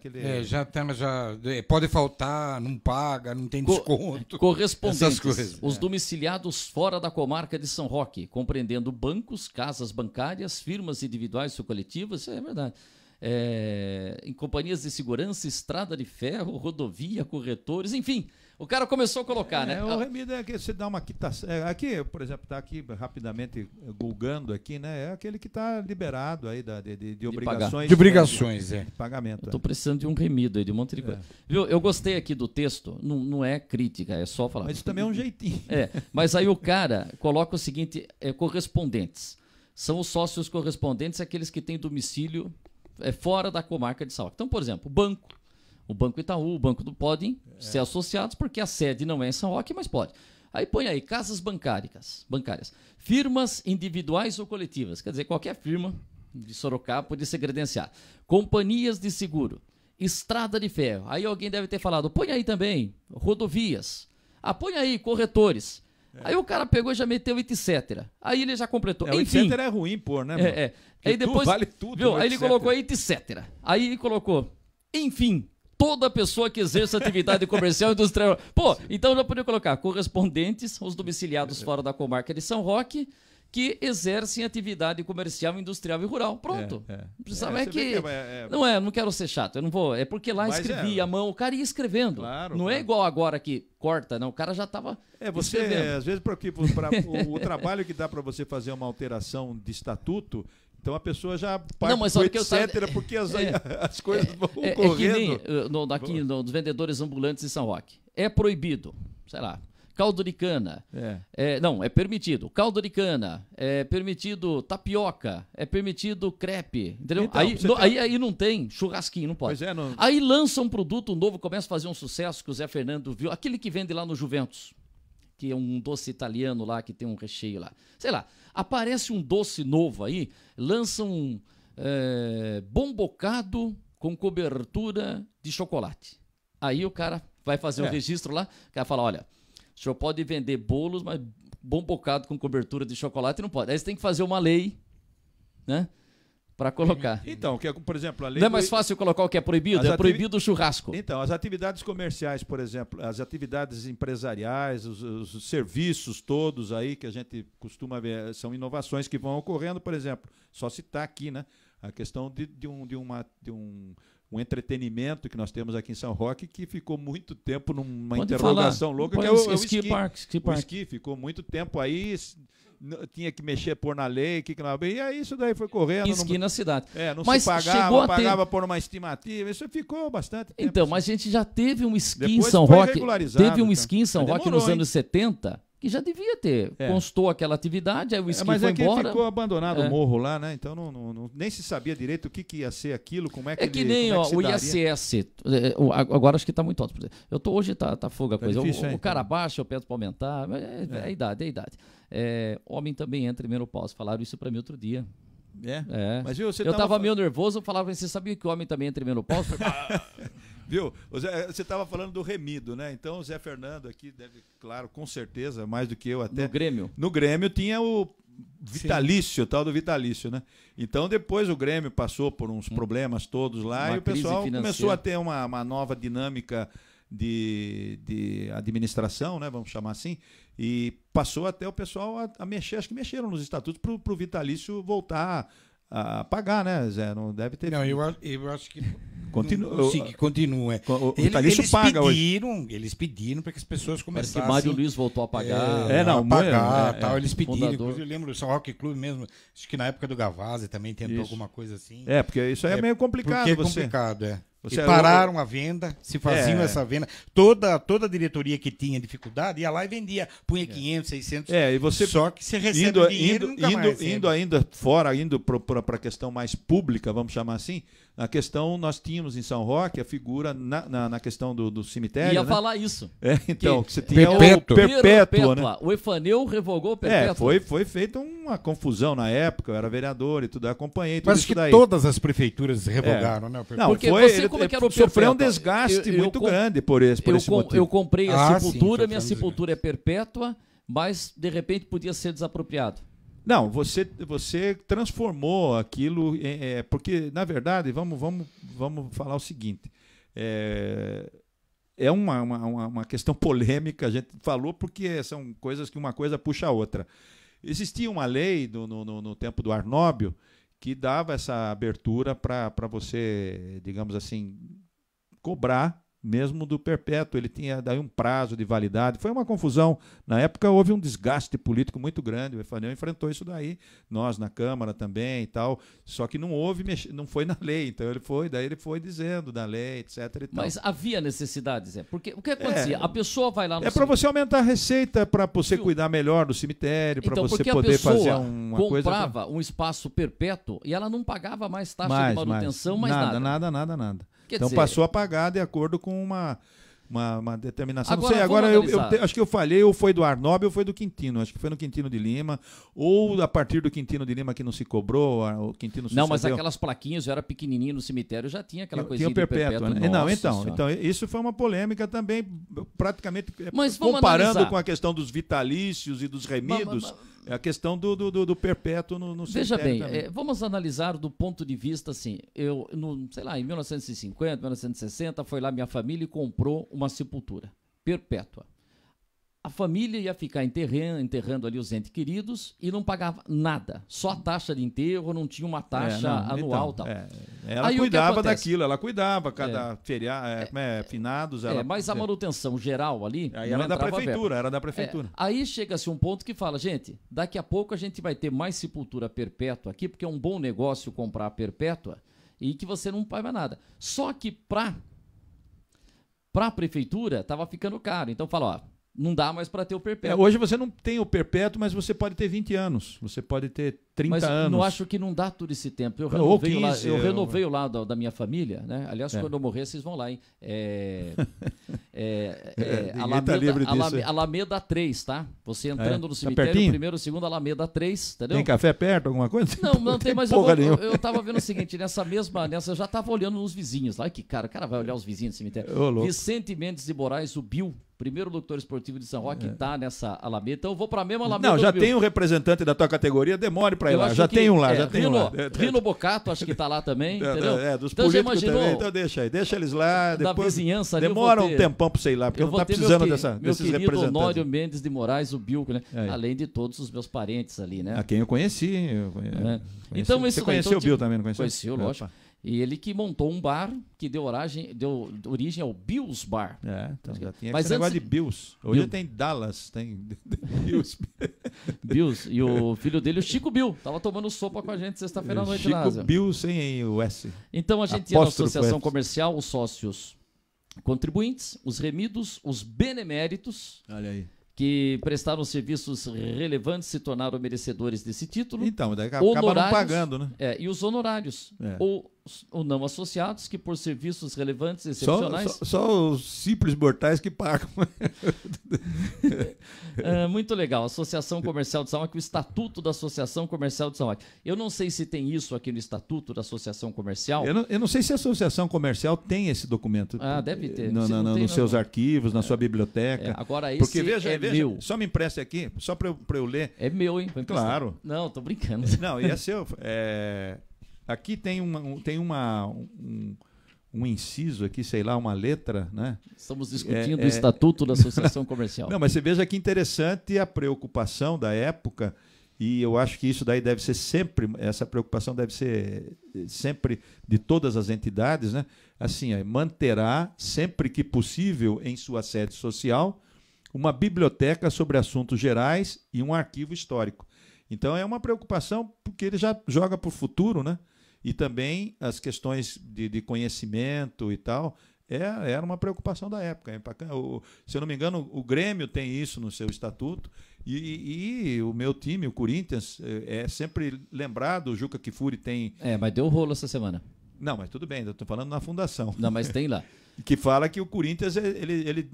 Pode faltar, não paga, não tem desconto. Correspondentes, os domiciliados fora da comarca de São Roque, compreendendo bancos, casas bancárias, firmas individuais ou coletivas, isso é verdade. Em companhias de segurança, estrada de ferro, rodovia, corretores, enfim, O cara começou a colocar, né? O remido é que você dá uma quitação. Aqui, por exemplo, está aqui rapidamente gulgando aqui, né? É aquele que está liberado aí de obrigações. De obrigações, de pagamento. Eu estou precisando de um remido aí, de um monte de coisa. Viu? Eu gostei aqui do texto, não é crítica, é só falar. Mas isso também é um jeitinho. Mas aí o cara coloca o seguinte: correspondentes. São os sócios correspondentes, aqueles que têm domicílio fora da comarca de São Roque. Então, por exemplo, o Banco Itaú, o Banco do podem ser associados porque a sede não é em São Roque, mas pode. Aí põe aí casas bancárias, firmas individuais ou coletivas, quer dizer, qualquer firma de Sorocaba pode ser credenciada. Companhias de seguro, estrada de ferro. Aí alguém deve ter falado, põe aí também rodovias. Põe aí corretores. Aí o cara pegou e já meteu etc. Aí ele já completou. Enfim, etc é ruim pôr, né? Aí depois vale tudo. Viu? Aí ele colocou etc. Aí ele colocou, enfim, toda pessoa que exerça atividade comercial e industrial. Pô, então já poderia colocar correspondentes, os domiciliados fora da comarca de São Roque, que exercem atividade comercial, industrial e rural. Pronto. Não precisava não quero ser chato, eu não vou. É porque lá escrevi a mão, o cara ia escrevendo. Claro, não é igual agora que corta, não. O cara já estava. Você, às vezes, o trabalho que dá para você fazer uma alteração de estatuto. Então a pessoa já parte etc, porque as coisas vão correndo. É que nem nos vendedores ambulantes em São Roque. É proibido, sei lá, caldo de cana. Não, é permitido. Caldo de cana, é permitido tapioca, é permitido crepe, entendeu? Então, aí não tem churrasquinho, não pode. Aí lança um produto novo, começa a fazer um sucesso que o Zé Fernando viu, aquele que vende lá no Juventus, que é um doce italiano lá, que tem um recheio lá. Sei lá, aparece um doce novo aí, lança um bom bocado com cobertura de chocolate. Aí o cara vai fazer um registro lá, o cara fala, olha, o senhor pode vender bolos, mas bom bocado com cobertura de chocolate não pode. Aí você tem que fazer uma lei, né? Para colocar. Então, por exemplo, a lei. Não é mais fácil colocar o que é proibido? É proibido o churrasco. Então, as atividades comerciais, por exemplo, as atividades empresariais, os serviços todos aí que a gente costuma ver, são inovações que vão ocorrendo, por exemplo, só citar aqui, né? A questão de um entretenimento que nós temos aqui em São Roque que ficou muito tempo numa interrogação louca, que é o Ski Park. O esqui ficou muito tempo aí, tinha que pôr na lei, e aí isso daí foi correndo. Esqui na cidade. Mas se pagava por uma estimativa, isso ficou bastante tempo. Então, mas a gente já teve um esqui em São Roque, nos anos 70, que já devia ter. Constou aquela atividade, aí o esqui foi embora. Ficou abandonado o morro lá, né? Então nem se sabia direito o que ia ser aquilo, como é que que nem o ISS. Agora acho que está muito alto. Hoje tá fogo a coisa. Difícil, o cara baixa, eu peço para aumentar. É a idade. Homem também entra em menopausa. Falaram isso para mim outro dia. Mas, viu, eu estava meio nervoso, eu falava, você sabia que o homem também entra em menopausa? Viu? Você estava falando do remido, né? Então o Zé Fernando aqui deve, claro, com certeza, mais do que eu até. No Grêmio. No Grêmio tinha o vitalício, o tal do vitalício, né? Então depois o Grêmio passou por uns problemas todos lá e o pessoal começou a ter uma nova dinâmica de administração, né? Vamos chamar assim, e passou até o pessoal a mexer, acho que mexeram nos estatutos para o vitalício voltar a pagar, né, Zé? Não deve ter. Não, eu acho que continua. Eles pediram para que as pessoas começassem. Parece que Mário Luiz voltou a pagar. Tal. Eles pediram. Inclusive, eu lembro do São Roque Clube mesmo. Acho que na época do Gavazzi também tentou alguma coisa assim. Porque isso aí é meio complicado. Porque é complicado, pararam a venda, se faziam essa venda. Toda a diretoria que tinha dificuldade ia lá e vendia. Punha 500, 600. E você só que você recebe o dinheiro indo para a questão mais pública, vamos chamar assim. Na questão, nós tínhamos em São Roque a figura na questão do cemitério. Ia falar isso. Então, que você tinha o perpétuo, né? O Efaneu revogou o perpétuo. Foi feita uma confusão na época, eu era vereador e tudo, acompanhei tudo. Mas isso daí. Todas as prefeituras revogaram, né? Não, porque ele sofreu um desgaste muito grande por esse motivo. Eu comprei a sepultura, minha sepultura é perpétua, mas de repente podia ser desapropriado. Não, você transformou aquilo, porque, na verdade, vamos falar o seguinte, é uma questão polêmica, a gente falou porque são coisas que uma coisa puxa a outra. Existia uma lei no tempo do Arnóbio que dava essa abertura para você, digamos assim, cobrar mesmo do perpétuo. Ele tinha daí um prazo de validade. Foi uma confusão. Na época houve um desgaste político muito grande. O Efanel enfrentou isso daí, nós na Câmara também e tal. Só que não houve, não foi na lei. Então daí ele foi dizendo da lei, etc. E tal. Mas havia necessidade, Zé. Porque o que acontecia? A pessoa vai lá no para você aumentar a receita, para você cuidar melhor do cemitério, para você poder fazer uma coisa. Comprava um espaço perpétuo e ela não pagava mais taxa de manutenção, mais nada. Nada. Então passou a pagar de acordo com uma determinação. Agora, não sei, agora eu acho que eu falhei, ou foi do Arnob ou foi do Quintino. Acho que foi no Quintino de Lima, ou a partir do Quintino de Lima que não se cobrou, o Quintino Não, mas aquelas plaquinhas, eu era pequenininho no cemitério, já tinha aquela coisinha de perpétua, né? Não, então isso foi uma polêmica também, praticamente comparando com a questão dos vitalícios e dos remidos. É a questão do perpétuo no Veja bem, vamos analisar do ponto de vista assim, sei lá, em 1950, 1960, foi lá minha família e comprou uma sepultura perpétua. A família ia ficar enterrando ali os entes queridos e não pagava nada. Só a taxa de enterro, não tinha uma taxa anual. Então, tal. Ela cuidava daquilo, ela cuidava, cada feriado, finados. Mas a manutenção geral ali. Aí era da prefeitura, Aí chega-se um ponto que fala, gente, daqui a pouco a gente vai ter mais sepultura perpétua aqui, porque é um bom negócio comprar perpétua e que você não paga nada. Só que para a prefeitura estava ficando caro. Então fala, ó. Não dá mais para ter o perpétuo. Hoje você não tem o perpétuo, mas você pode ter 20 anos. Você pode ter 30 anos. Mas não acho que não dá todo esse tempo. Eu renovei o lado da minha família, né? Aliás, quando eu morrer, vocês vão lá, hein? Alameda 3, tá? Você entrando no cemitério, primeiro, segundo, Alameda 3, entendeu? Tem café perto, alguma coisa? Não tem, mas eu tava vendo o seguinte, nessa eu já tava olhando nos vizinhos lá. Que o cara vai olhar os vizinhos do cemitério. Vicente Mendes de Moraes, o Bill, primeiro locutor esportivo de São Roque, tá nessa Alameda. Então eu vou pra mesma Alameda. Não, já tem um representante da tua categoria, demore pra ir lá. Já tem um lá, já tem um lá. Rino Bocato, acho que tá lá também, entendeu? Dos políticos também. Então deixa eles lá. Da vizinhança ali. Demora um tempão pra você ir lá, porque não tá precisando desses representantes. Meu querido Honório Mendes de Moraes, o Bill, né? Além de todos os meus parentes ali, né? A quem eu conheci. Então, você conheceu o Bill também, não conheceu? Conheci, lógico. E ele que montou um bar que deu origem ao Bills Bar. Então já tinha esse negócio de Bills. Hoje tem Dallas, tem Bills. Bills. E o filho dele, o Chico Bill, tava tomando sopa com a gente sexta-feira à noite. Chico Bill sem o S. Então a gente tinha na associação comercial os sócios contribuintes, os remidos, os beneméritos. Olha aí. Que prestaram serviços relevantes, se tornaram merecedores desse título. Então, daí acabaram pagando, né? E os honorários. Ou não associados, que por serviços relevantes, excepcionais... Só os simples mortais que pagam. Muito legal. Associação Comercial de São Roque, o Estatuto da Associação Comercial de São Roque. Eu não sei se tem isso aqui no Estatuto da Associação Comercial. Eu não sei se a Associação Comercial tem esse documento. Deve ter. Nos seus arquivos, na sua biblioteca. Agora esse porque veja, meu. Só me empreste aqui, só para eu ler. É meu, hein? Claro. Não, tô brincando. Não, e é seu. Aqui tem um inciso aqui, sei lá, uma letra, né? Estamos discutindo o Estatuto da Associação Comercial. Não, mas você veja que interessante a preocupação da época, e eu acho que isso daí deve ser sempre, essa preocupação deve ser sempre de todas as entidades, né? Assim, manterá, sempre que possível, em sua sede social, uma biblioteca sobre assuntos gerais e um arquivo histórico. Então é uma preocupação porque ele já joga para o futuro, né? E também as questões de conhecimento e tal, era uma preocupação da época. Se eu não me engano, o Grêmio tem isso no seu estatuto, e o meu time, o Corinthians, é sempre lembrado, o Juca Kfouri tem... mas deu rolo essa semana. Não, mas tudo bem, eu estou falando na fundação. Não, mas tem lá. Que fala que o Corinthians ele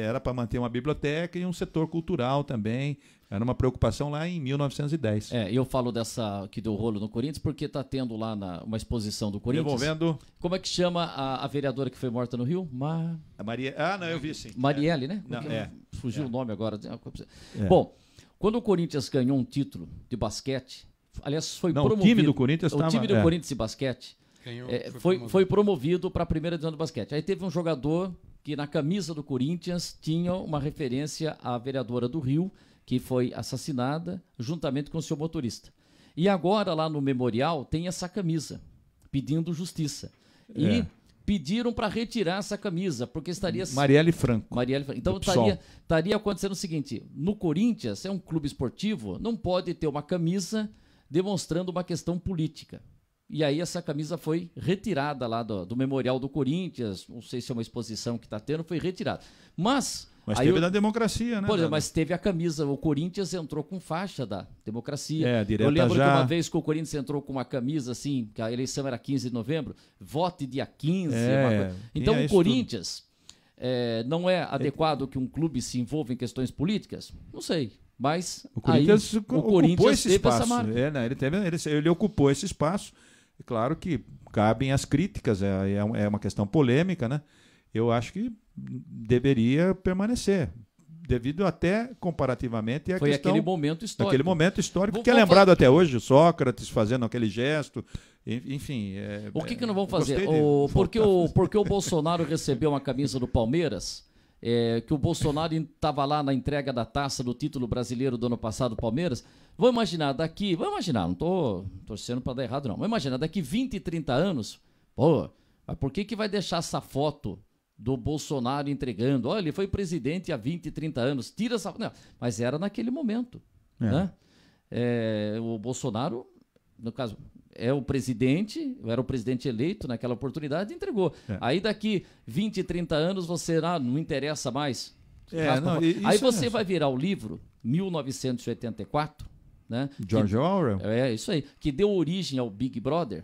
era para manter uma biblioteca e um setor cultural também. Era uma preocupação lá em 1910. Eu falo dessa que deu rolo no Corinthians porque está tendo lá uma exposição do Corinthians. Devolvendo. Como é que chama a vereadora que foi morta no Rio? A Maria. Não, eu vi sim. Marielle, né? Não, fugiu o nome agora. Bom, quando o Corinthians ganhou um título de basquete, aliás, foi promovido. O time do Corinthians O time do Corinthians de basquete foi promovido para a primeira divisão do basquete. Aí teve um jogador que na camisa do Corinthians tinha uma referência à vereadora do Rio, que foi assassinada juntamente com o seu motorista. E agora lá no memorial tem essa camisa, pedindo justiça. E pediram para retirar essa camisa, porque estaria... Marielle Franco. Então estaria acontecendo o seguinte, no Corinthians, é um clube esportivo, não pode ter uma camisa demonstrando uma questão política. E aí essa camisa foi retirada lá do memorial do Corinthians, não sei se é uma exposição que está tendo, foi retirada. Mas teve da democracia, né? Por exemplo, mas teve a camisa, o Corinthians entrou com faixa da democracia. Direta. Eu lembro que uma vez que o Corinthians entrou com uma camisa assim, que a eleição era 15 de novembro, vote dia 15. Então o Corinthians não é adequado que um clube se envolva em questões políticas? Não sei. Mas o Corinthians ocupou esse espaço. Essa marca. Ele ocupou esse espaço. Claro que cabem as críticas, é uma questão polêmica, né? Eu acho que deveria permanecer, devido até comparativamente à Foi questão... aquele momento histórico. Aquele momento histórico que é lembrado até hoje, o Sócrates fazendo aquele gesto, enfim... O que não vão fazer? Porque o Bolsonaro recebeu uma camisa do Palmeiras, que o Bolsonaro estava lá na entrega da taça do título brasileiro do ano passado do Palmeiras. Vamos imaginar, não estou torcendo para dar errado não, vamos imaginar, daqui 20 e 30 anos, mas por que vai deixar essa foto do Bolsonaro entregando? Olha, ele foi presidente há 20, 30 anos. Tira essa... Não, mas era naquele momento. Né? O Bolsonaro, no caso, era o presidente eleito naquela oportunidade e entregou. Aí daqui 20, 30 anos você não interessa mais. Aí você vai virar o livro 1984, né? George Orwell. Isso aí. Que deu origem ao Big Brother.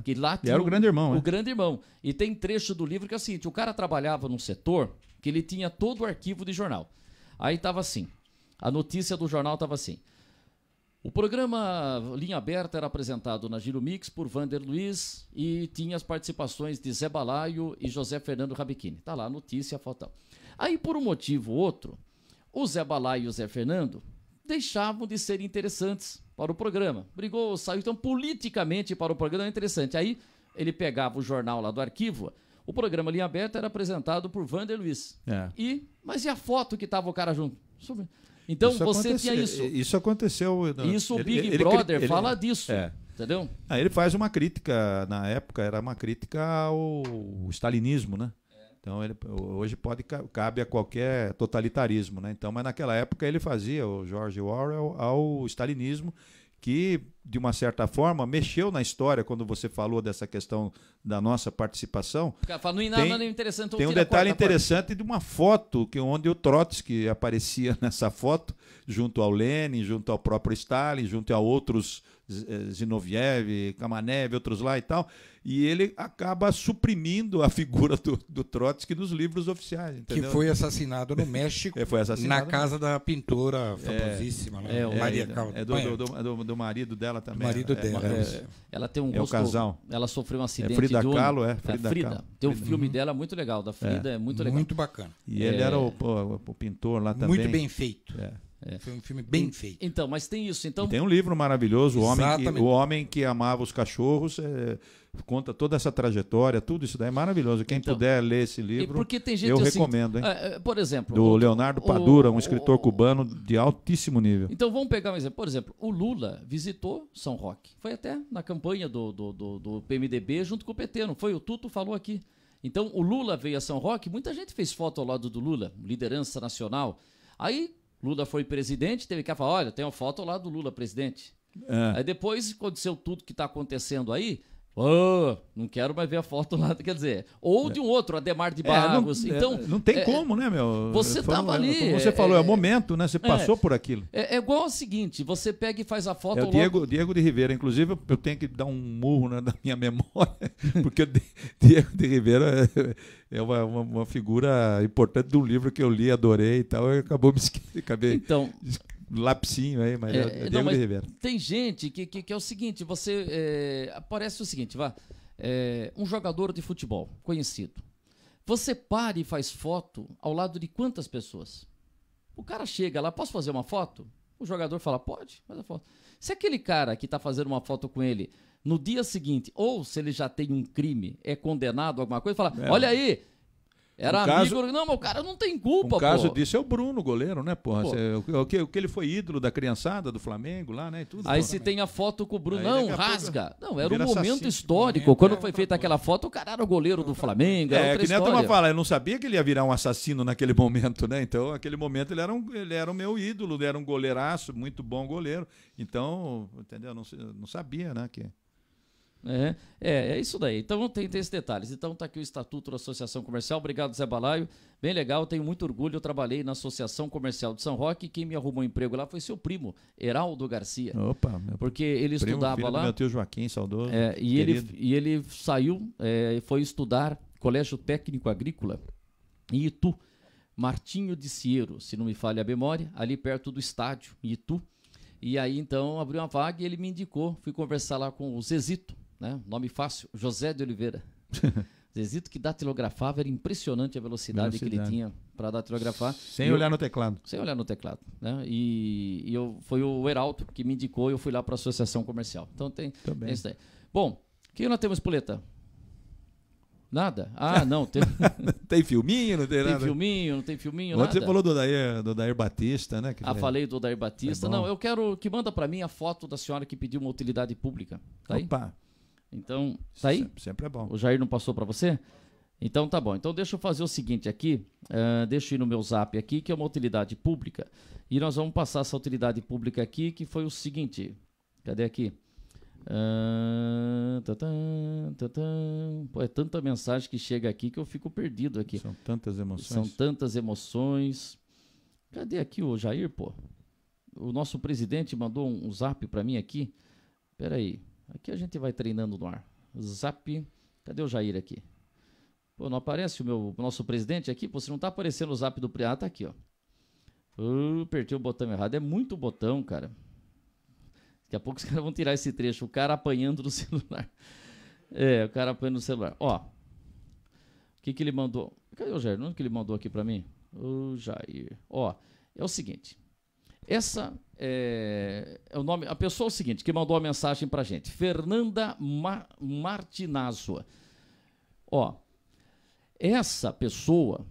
Que lá era o grande irmão. O grande irmão. E tem trecho do livro que é o seguinte, o cara trabalhava num setor que ele tinha todo o arquivo de jornal. Aí estava assim, a notícia do jornal estava assim, o programa Linha Aberta era apresentado na Giro Mix por Vander Luiz e tinha as participações de Zé Balaio e José Fernando Rabechini. Tá lá a notícia, a foto. Aí por um motivo ou outro, o Zé Balaio e o Zé Fernando deixavam de ser interessantes para o programa. Saiu então politicamente para o programa, é interessante. Aí ele pegava o jornal lá do arquivo, o programa Linha Aberta era apresentado por Vander Luiz. Mas e a foto que estava o cara junto? Então tinha isso. Isso aconteceu. Isso o Big Brother fala disso. Entendeu? Ele faz uma crítica, na época era uma crítica ao stalinismo, né? Então, hoje cabe a qualquer totalitarismo, né? Então, mas naquela época ele fazia, o George Orwell, ao stalinismo, que, de uma certa forma, mexeu na história, quando você falou dessa questão da nossa participação. Tem um detalhe interessante de uma foto, onde o Trotsky aparecia nessa foto, junto ao Lenin, junto ao próprio Stalin, junto a outros, Zinoviev, Kamenev, outros lá e tal, e ele acaba suprimindo a figura do Trotsky nos livros oficiais. Entendeu? Que foi assassinado no México, na casa da pintora famosíssima, Maria Caldas. Do marido dela também. Do marido dela. Ela tem um rosto, o casal. Ela sofreu um acidente Frida de Kahlo, Frida. Tem um filme dela muito legal, da Frida, é muito legal. Muito bacana. E ele era o pintor lá também. Muito bem feito. Foi um filme bem feito. Então, mas tem isso. Então... Tem um livro maravilhoso, O Homem que Amava os Cachorros, conta toda essa trajetória, tudo isso daí é maravilhoso. Quem puder ler esse livro, porque tem gente eu assim, recomendo. Hein? Por exemplo... Do Leonardo Padura, um escritor cubano de altíssimo nível. Então vamos pegar um exemplo. Por exemplo, o Lula visitou São Roque. Foi até na campanha do PMDB junto com o PT, não foi? O Tuto falou aqui. Então o Lula veio a São Roque, muita gente fez foto ao lado do Lula, liderança nacional. Aí... Lula foi presidente, teve que falar, olha, tem uma foto lá do Lula presidente. Aí depois aconteceu tudo que está acontecendo aí, não quero mais ver a foto lá, quer dizer, ou de um outro, Ademar de Barros. Então, não tem como, né, meu? Você estava ali. Como você falou, é o momento, né? Você passou por aquilo. É igual ao seguinte, você pega e faz a foto... É o Diego de Rivera, inclusive eu tenho que dar um murro na minha memória, porque o Diego de Rivera é uma figura importante de um livro que eu li, adorei e tal, e acabou me esquecendo, então, lapsinho aí, mas é Diego de Rivera. Tem gente que é o seguinte, parece o seguinte, um jogador de futebol conhecido, você para e faz foto ao lado de quantas pessoas? O cara chega lá, posso fazer uma foto? O jogador fala, pode, faz a foto. Se aquele cara que está fazendo uma foto com ele, no dia seguinte, ou se ele já tem um crime, é condenado a alguma coisa, fala, olha aí, Era amigo, não, mas o cara não tem culpa, Um caso disso é o Bruno, goleiro, né, porra? O que ele foi ídolo da criançada do Flamengo lá, né? E tudo, aí porra, se né? tem a foto com o Bruno, não, rasga. Não, era um momento assassino, histórico. Quando foi feita aquela foto, o cara era o goleiro do Flamengo. Era outra que nem a história. turma fala, eu não sabia que ele ia virar um assassino naquele momento, né? Então, naquele momento ele era o meu ídolo, ele era um goleiraço, muito bom goleiro. Então, entendeu? Não sabia, né? É isso daí. Então tem esses detalhes. Então tá aqui o Estatuto da Associação Comercial. Obrigado, Zé Balaio. Bem legal, tenho muito orgulho. Eu trabalhei na Associação Comercial de São Roque e quem me arrumou emprego lá foi seu primo, Heraldo Garcia. Opa, meu porque ele primo, estudava filho lá. Do meu tio Joaquim, saudoso. E ele saiu e foi estudar Colégio Técnico Agrícola em Itu, Martinho de Siero, se não me falha a memória, ali perto do estádio, em Itu. E aí então abriu uma vaga e ele me indicou. Fui conversar lá com o Zezito. Né? Nome fácil, José de Oliveira. Zezito que datilografava, era impressionante a velocidade que ele tinha para datilografar. Sem olhar no teclado. Sem olhar no teclado. Né? Foi o Heraldo que me indicou e eu fui lá para a Associação Comercial. Então tem isso daí. Bom, o que nós temos, Puleta? Nada? Não. Tem filminho, não tem nada? Não tem filminho, Ontem nada. você falou do Odair Batista, né? Falei do Odair Batista. Não, eu quero que manda para mim a foto da senhora que pediu uma utilidade pública. Tá aí? Opa. Então, tá aí? Sempre é bom. O Jair não passou para você? Então tá bom. Então deixa eu fazer o seguinte aqui, deixa eu ir no meu zap aqui, que é uma utilidade pública, e nós vamos passar essa utilidade pública aqui, que foi o seguinte, cadê aqui? Pô, é tanta mensagem que chega aqui que eu fico perdido aqui. São tantas emoções. Cadê aqui o Jair, pô? O nosso presidente mandou um zap para mim aqui. Peraí. Aqui a gente vai treinando no ar. Zap. Cadê o Jair aqui? Pô, não aparece o nosso presidente aqui? Pô, você não tá aparecendo o zap do... tá aqui, ó. Apertei o botão errado. É muito botão, cara. Daqui a pouco os caras vão tirar esse trecho. O cara apanhando no celular. O cara apanhando no celular. Ó. O que ele mandou? Cadê o Jair? Onde que ele mandou aqui pra mim? O Jair. Ó, é o seguinte. Essa é o nome. A pessoa é o seguinte, que mandou a mensagem pra gente. Fernanda Martinazzo. Ó, essa pessoa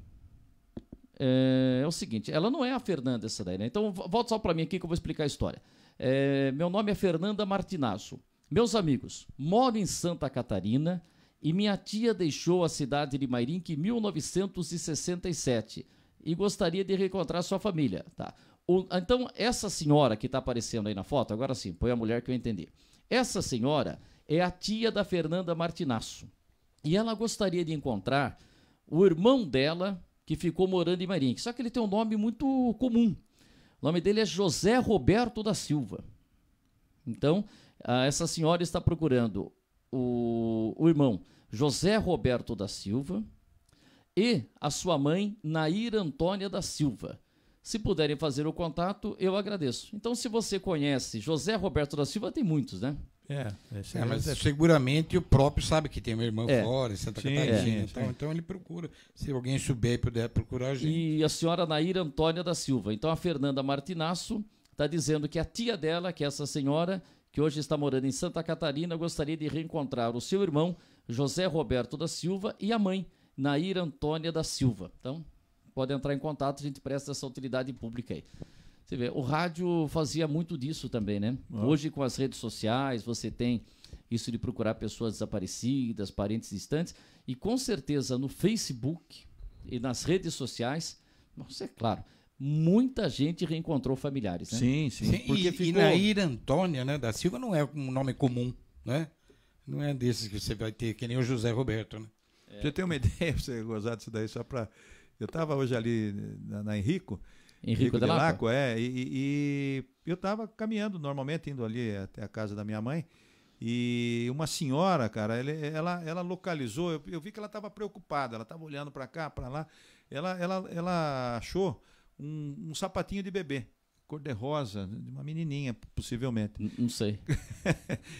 é o seguinte, ela não é a Fernanda essa daí, né? Então volta só pra mim aqui que eu vou explicar a história. Meu nome é Fernanda Martinazzo. Meus amigos, moro em Santa Catarina e minha tia deixou a cidade de Mairinque em 1967 e gostaria de reencontrar sua família, tá? Então, essa senhora que está aparecendo aí na foto, agora sim, põe a mulher que eu entendi. Essa senhora é a tia da Fernanda Martinazzo. E ela gostaria de encontrar o irmão dela, que ficou morando em Mairinque. Só que ele tem um nome muito comum. O nome dele é José Roberto da Silva. Então, essa senhora está procurando o irmão José Roberto da Silva e a sua mãe, Nair Antônia da Silva. Se puderem fazer o contato, eu agradeço. Então, se você conhece José Roberto da Silva, tem muitos, né? Mas seguramente o próprio sabe que tem uma irmã fora, em Santa Catarina. Então ele procura. Se alguém souber e puder procurar a gente. E a senhora Nair Antônia da Silva. Então, a Fernanda Martinazzo está dizendo que a tia dela, que é essa senhora, que hoje está morando em Santa Catarina, gostaria de reencontrar o seu irmão, José Roberto da Silva, e a mãe, Nair Antônia da Silva. Então, pode entrar em contato, a gente presta essa utilidade pública aí. Você vê, o rádio fazia muito disso também, né? Hoje, com as redes sociais, você tem isso de procurar pessoas desaparecidas, parentes distantes, e com certeza no Facebook e nas redes sociais, nossa, é claro, muita gente reencontrou familiares, né? Sim. E Nair Antônia, né, da Silva não é um nome comum, né? Não é desses que você vai ter, que nem o José Roberto, né? Você tem uma ideia, você gozar disso daí, só para... Eu estava hoje ali na Henrico de Laco, e eu estava caminhando normalmente, indo ali até a casa da minha mãe, e uma senhora, cara, ela localizou, eu vi que ela estava preocupada, ela estava olhando para cá, para lá, ela achou um sapatinho de bebê, cor-de-rosa, de uma menininha, possivelmente. Não sei.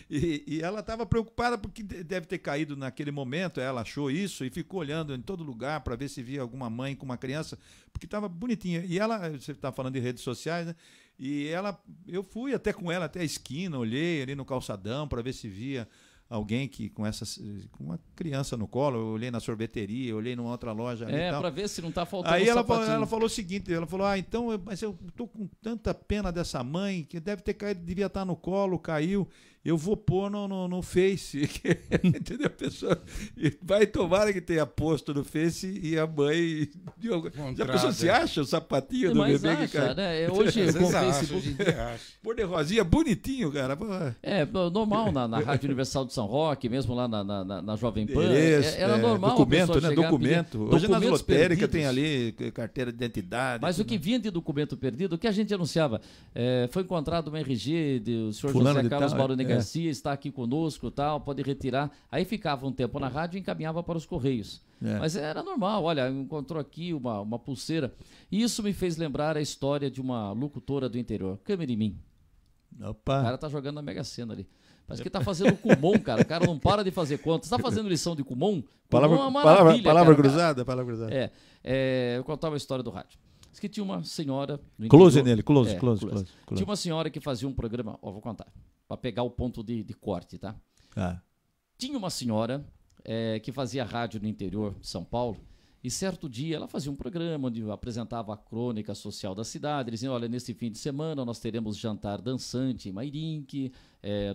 e ela estava preocupada porque deve ter caído naquele momento, ela achou isso e ficou olhando em todo lugar para ver se via alguma mãe com uma criança, porque estava bonitinha. E ela, você está falando de redes sociais, né? E eu fui até com ela, até a esquina, olhei ali no calçadão para ver se via alguém que com uma criança no colo, eu olhei na sorveteria, eu olhei numa outra loja. Para ver se não está faltando. Aí ela falou o seguinte, ela falou, então, mas eu tô com tanta pena dessa mãe, que deve ter caído, devia estar no colo, caiu, eu vou pôr no Face, entendeu? A pessoa vai, tomara que tenha posto no Face e a mãe... Já a pessoa se acha o sapatinho do bebê que cai? Né? Hoje com o Facebook... Pôr de rosinha, bonitinho, cara. Normal na Rádio Universal de São Roque, mesmo lá na Jovem Pan, era normal. Documento, né? Documento. Hoje nas lotéricas tem ali carteira de identidade. Mas o que vinha de documento perdido, o que a gente anunciava, foi encontrado uma RG do senhor José Carlos Mauro Garcia, está aqui conosco, tal, pode retirar. Aí ficava um tempo na rádio e encaminhava para os Correios. Mas era normal, olha, encontrou aqui uma pulseira. E isso me fez lembrar a história de uma locutora do interior, Câmara em mim. Opa. O cara tá jogando na Mega Sena ali. Parece que tá fazendo Kumon, cara. O cara não para de fazer contas. Tá fazendo lição de Kumon? Palavra, é uma maravilha, palavra cruzada, palavra cruzada. Eu contava a história do rádio. Diz que tinha uma senhora... Close nele, close. Tinha uma senhora que fazia um programa... vou contar. Para pegar o ponto de corte, tá? Tinha uma senhora que fazia rádio no interior de São Paulo. E certo dia ela fazia um programa onde apresentava a crônica social da cidade. Eles diziam, olha, nesse fim de semana nós teremos jantar dançante em Mairinque,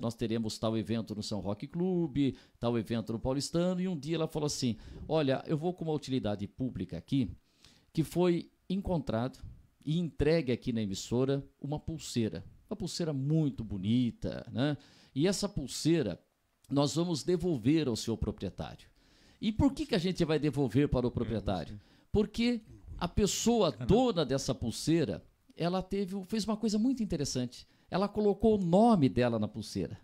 nós teremos tal evento no São Roque Clube, tal evento no Paulistano. E um dia ela falou assim, olha, eu vou com uma utilidade pública aqui, que foi encontrado e entregue aqui na emissora uma pulseira muito bonita, né? E essa pulseira nós vamos devolver ao seu proprietário. E por que a gente vai devolver para o proprietário? Porque a pessoa dona dessa pulseira, ela fez uma coisa muito interessante. Ela colocou o nome dela na pulseira.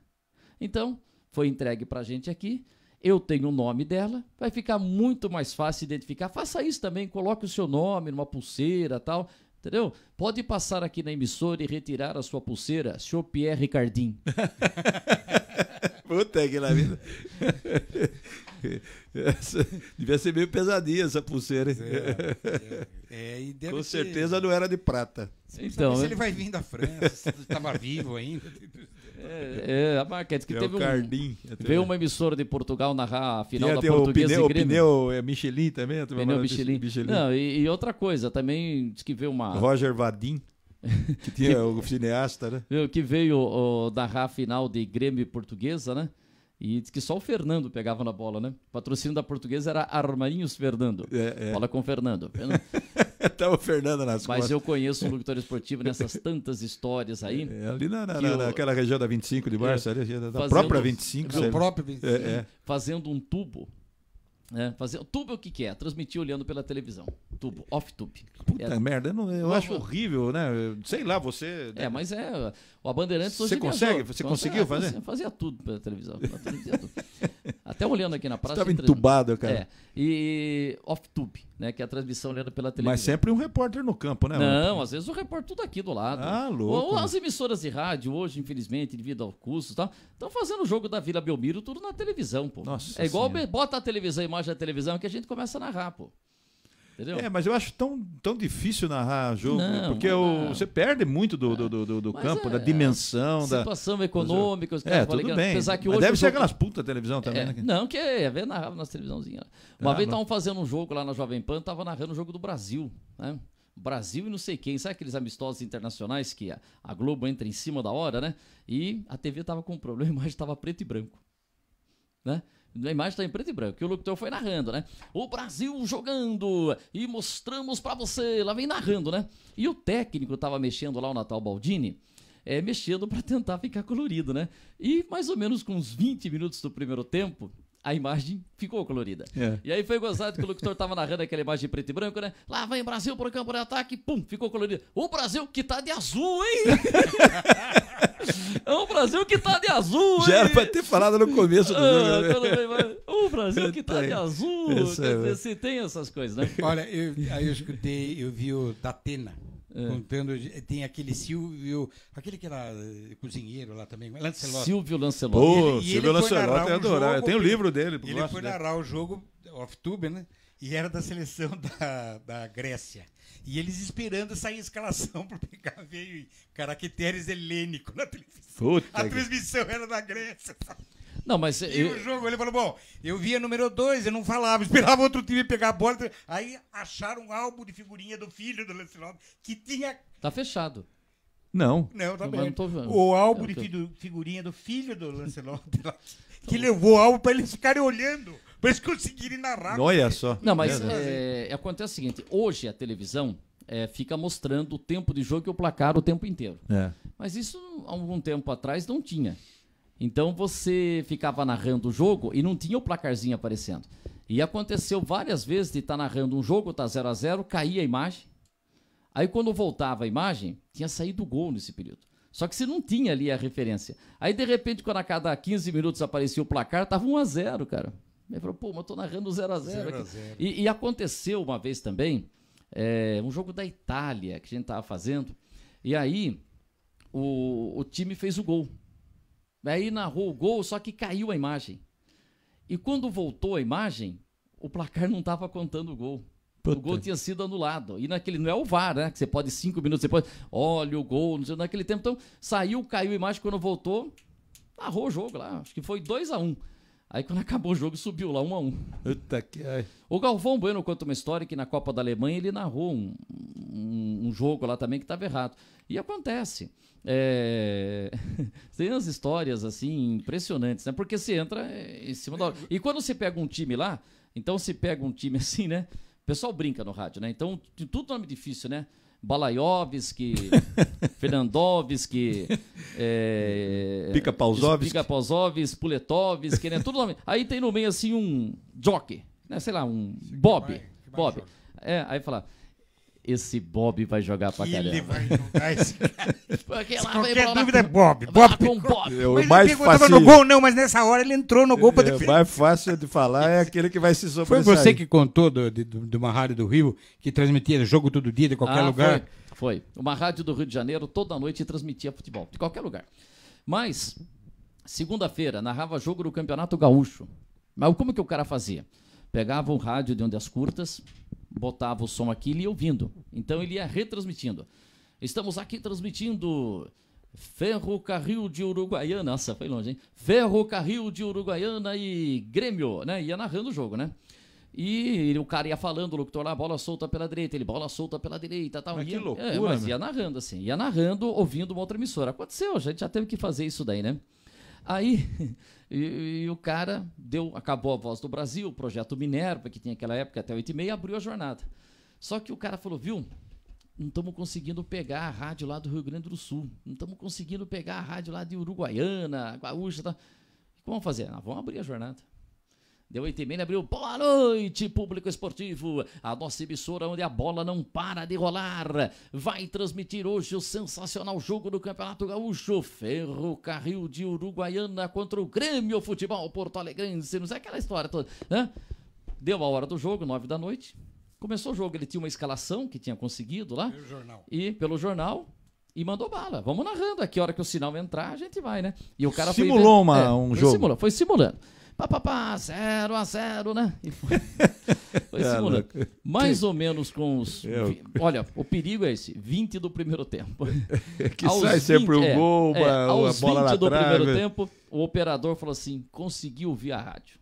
Então, foi entregue para a gente aqui. Eu tenho o nome dela, vai ficar muito mais fácil identificar. Faça isso também, coloque o seu nome numa pulseira e tal, entendeu? Pode passar aqui na emissora e retirar a sua pulseira, senhor Pierre Ricardim. Puta que lá vida. Devia ser meio pesadinha essa pulseira. Com certeza não era de prata. Então, se ele vai vir da França, se estava vivo ainda. A marca que teve veio uma emissora de Portugal narrar a final da Portuguesa e Grêmio. O pneu Michelin também. Pneu Michelin. Não, e outra coisa, também diz que veio uma... Roger Vadim, que tinha o cineasta, né? Que veio narrar a final de Grêmio e Portuguesa, né? E diz que só o Fernando pegava na bola, né? O patrocínio da Portuguesa era Armarinhos Fernando. Bola com o Fernando. Tava o Fernando nas Mas eu conheço um locutor esportivo nessas tantas histórias aí. Ali naquela região da 25 de março, da própria 25. Fazendo um tubo. Tubo é o que é? Transmitir olhando pela televisão. Tubo, off-tube. Puta merda, eu acho horrível, né? Sei lá, você... mas a Bandeirantes hoje... Você conseguiu fazer? Fazia tudo pela televisão. Até olhando aqui na praça... Você estava entubado, cara. E off-tube, né? Que é a transmissão olhando pela televisão. Mas sempre um repórter no campo, né? Não, às vezes o repórter tudo aqui do lado. Louco. As emissoras de rádio hoje, infelizmente, devido ao custo e tal, estão fazendo o jogo da Vila Belmiro tudo na televisão, pô. Nossa igual bota a televisão, a imagem da televisão, que a gente começa a narrar, pô. Entendeu? Mas eu acho tão difícil narrar jogo, porque você perde muito do campo, da dimensão. Situação econômica, os caras tudo ligando. bem. Apesar que mas hoje deve ser aquelas putas televisão também, né? Não, que ia ver narrava nas televisãozinhas. Uma vez estavam fazendo um jogo lá na Jovem Pan, tava narrando o jogo do Brasil, né? Brasil e não sei quem, sabe aqueles amistosos internacionais que a Globo entra em cima da hora, né? E a TV tava com um problema, a imagem tava preto e branco, né? A imagem está em preto e branco, que o locutor foi narrando, né? O Brasil jogando e mostramos para você, lá vem narrando, né? E o técnico estava mexendo lá, o Natal Baldini, mexendo para tentar ficar colorido, né? E mais ou menos com uns 20 minutos do primeiro tempo, a imagem ficou colorida. E aí foi gozado que o locutor estava narrando aquela imagem em preto e branco, né? Lá vem Brasil pro campo de ataque, pum, ficou colorido. O Brasil que tá de azul, hein? É o Brasil que tá de azul, hein? Já era pra ter falado no começo do jogo. O Brasil que tá de azul. Se tem essas coisas, né? Olha, aí eu escutei, eu vi o Datena. Contando, tem aquele Silvio, aquele que era cozinheiro lá também, Lancelot. Silvio Lancelot. Pô, Silvio Lancelot, eu adoro. Eu tenho o livro dele. Ele foi narrar o jogo off-tube, né? E era da seleção da Grécia. E eles esperando sair a escalação para pegar, veio caracteres helênico na televisão. A transmissão era da Grécia. Não, mas o jogo, ele falou, bom, eu via número 2, eu não falava, esperava outro time pegar a bola. Aí acharam um álbum de figurinha do filho do Lancelot, que tinha... Tá fechado. Não. Não, tá bem. O álbum de figurinha do filho do Lancelot, que levou o álbum pra eles ficarem olhando, pra eles conseguirem narrar. Olha só. Não, mas acontece o seguinte, hoje a televisão fica mostrando o tempo de jogo e o placar o tempo inteiro. Mas isso, há algum tempo atrás, não tinha. Então você ficava narrando o jogo e não tinha o placarzinho aparecendo. E aconteceu várias vezes de estar narrando um jogo, tá 0-0, caía a imagem. Aí quando voltava a imagem, tinha saído o gol nesse período. Só que você não tinha ali a referência. Aí de repente, quando a cada 15 minutos aparecia o placar, tava 1-0, cara. Aí falou, pô, mas eu tô narrando 0-0. E aconteceu uma vez também, um jogo da Itália que a gente tava fazendo, e aí o time fez o gol. Aí narrou o gol, só que caiu a imagem. E quando voltou a imagem, o placar não estava contando o gol. Puta. O gol tinha sido anulado. E naquele, não é o VAR, né? Que você pode 5 minutos depois, olha o gol, não sei, naquele tempo. Então, caiu a imagem, quando voltou, narrou o jogo lá. Acho que foi 2-1. Aí quando acabou o jogo, subiu lá 1-1. Puta que... O Galvão Bueno conta uma história que na Copa da Alemanha ele narrou um jogo lá também que estava errado. E acontece. Tem umas histórias assim impressionantes, né? Porque você entra em cima da hora. E quando você pega um time lá, então se pega um time assim, né? O pessoal brinca no rádio, né? Então, tudo nome difícil, né? Balaiovski, Fernandovski, Pica-Pauzovski, Puletovski, né? Tudo nome. Aí tem no meio assim um jockey, né? Sei lá, um Bob. Aí fala, esse Bob vai jogar pra caramba. Ele vai jogar esse cara. Qualquer dúvida é Bob. O mais fácil no gol, não, mas nessa hora ele entrou no gol pra defender. O mais fácil de falar é aquele que vai se sobressair. Foi você que contou de uma rádio do Rio que transmitia jogo todo dia, de qualquer lugar? Foi. Uma rádio do Rio de Janeiro, toda noite transmitia futebol, de qualquer lugar. Mas, segunda-feira, narrava jogo do Campeonato Gaúcho. Mas como que o cara fazia? Pegava o rádio de ondas curtas, botava o som aqui e ia ouvindo. Então ele ia retransmitindo. Estamos aqui transmitindo Ferrocarril de Uruguaiana. Nossa, foi longe, hein? Ferrocarril de Uruguaiana e Grêmio, né? Ia narrando o jogo, né? E o cara ia falando, o locutor lá, bola solta pela direita, ele bola solta pela direita, tal. Mas que loucura, mas ia narrando assim, ia narrando, ouvindo uma outra emissora. Aconteceu, a gente já teve que fazer isso daí, né? Aí, e o cara acabou a Voz do Brasil, o projeto Minerva, que tinha aquela época até 8h30, abriu a jornada. Só que o cara falou, viu, não estamos conseguindo pegar a rádio lá do Rio Grande do Sul, não estamos conseguindo pegar a rádio lá de Uruguaiana, Gaúcha, tá? O que vamos fazer? Vamos abrir a jornada. Deu 8h30, ele abriu, boa noite, público esportivo, a nossa emissora onde a bola não para de rolar, vai transmitir hoje o sensacional jogo do Campeonato Gaúcho, Ferrocarril de Uruguaiana contra o Grêmio Futebol Porto Alegrense, não sei aquela história toda, né? Deu a hora do jogo, 9 da noite, começou o jogo, ele tinha uma escalação que tinha conseguido lá, pelo jornal, e mandou bala, vamos narrando aqui, a hora que o sinal entrar, a gente vai, né? E o cara simulou um jogo. Foi simulando. 0-0, né? E foi simulando. Mais ou menos com os... Olha, o perigo é esse, 20 do primeiro tempo. Que sai sempre o gol, a bola na trave. Aos 20 do primeiro tempo, o operador falou assim, conseguiu ouvir a rádio.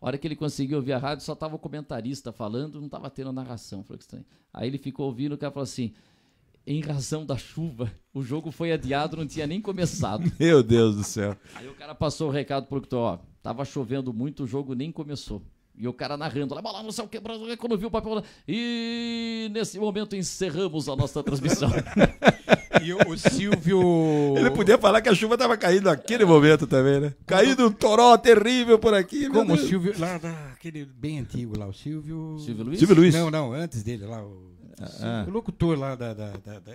A hora que ele conseguiu ouvir a rádio, só estava o comentarista falando, não estava tendo narração. Falei que estranho. Aí ele ficou ouvindo, o cara falou assim, em razão da chuva, o jogo foi adiado, não tinha nem começado. Meu Deus do céu. Aí o cara passou o recado pro locutor, ó, tava chovendo muito, o jogo nem começou. E o cara narrando, lá, bola, não sei o que, quando viu o papel, e nesse momento encerramos a nossa transmissão. E o Silvio... Ele podia falar que a chuva tava caindo naquele momento também, né? Caindo um toró terrível por aqui. Como o Silvio, lá daquele bem antigo lá, o Silvio... Silvio Luiz? Não, antes dele lá, o locutor lá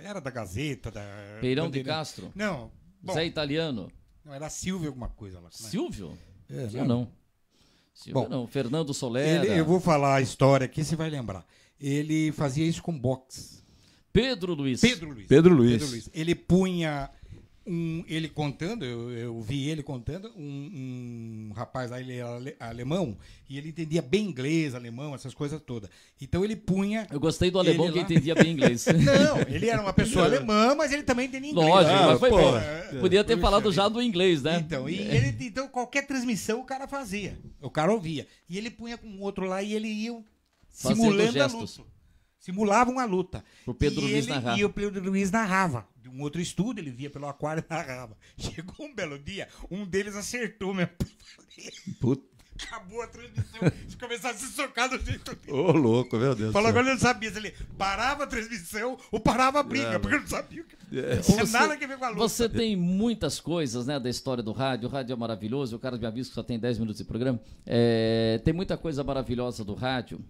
era da Gazeta, Peirão de Castro? Não. Bom, Zé Italiano? Não, era Silvio alguma coisa lá. Silvio? Não. Silvio não. Fernando Solera. Eu vou falar a história aqui, você vai lembrar. Ele fazia isso com boxe. Pedro Luiz. Pedro Luiz. Ele punha ele contando, eu vi ele contando, um rapaz lá, ele era alemão, e ele entendia bem inglês, alemão, essas coisas todas. Então ele punha... Eu gostei do alemão que entendia bem inglês. Não, ele era uma pessoa alemã, mas ele também entendia inglês. Lógico, mas foi bom. Podia ter falado já do inglês, né? Então, qualquer transmissão o cara fazia, o cara ouvia. E ele punha com o outro lá e ele ia simulando a luta. Simulavam a luta. O Pedro Luiz narrava. E o Pedro Luiz narrava. De um outro estúdio, ele via pelo aquário e narrava. Chegou um belo dia, um deles acertou mesmo. Puta. Acabou a transmissão. Eles começaram a se socar do jeito dele. Ô, louco, meu Deus. Falou, agora ele não sabia se ele parava a transmissão ou parava a briga, porque eu não sabia o que... nada que ver com a luta. Você tem muitas coisas, né, da história do rádio. O rádio é maravilhoso. O cara me avisa que só tem 10 minutos de programa. Tem muita coisa maravilhosa do rádio.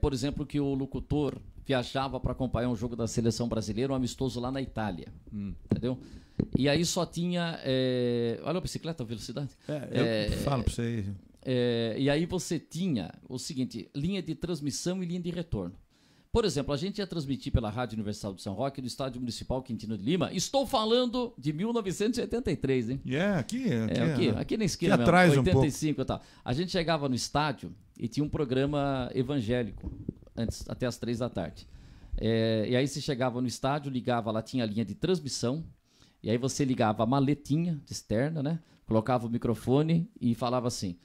Por exemplo, que o locutor viajava para acompanhar um jogo da seleção brasileira, um amistoso lá na Itália. Entendeu? E aí só tinha... Olha a bicicleta, a velocidade. Eu falo para você aí. E aí você tinha o seguinte, linha de transmissão e linha de retorno. Por exemplo, a gente ia transmitir pela Rádio Universal de São Roque, do Estádio Municipal Quintino de Lima. Estou falando de 1983, hein? Aqui na esquina aqui atrás mesmo, 85 e tal. A gente chegava no estádio e tinha um programa evangélico, até as 3 da tarde. E aí você chegava no estádio, ligava lá, tinha a linha de transmissão, e aí você ligava a maletinha externa, né? Colocava o microfone e falava assim: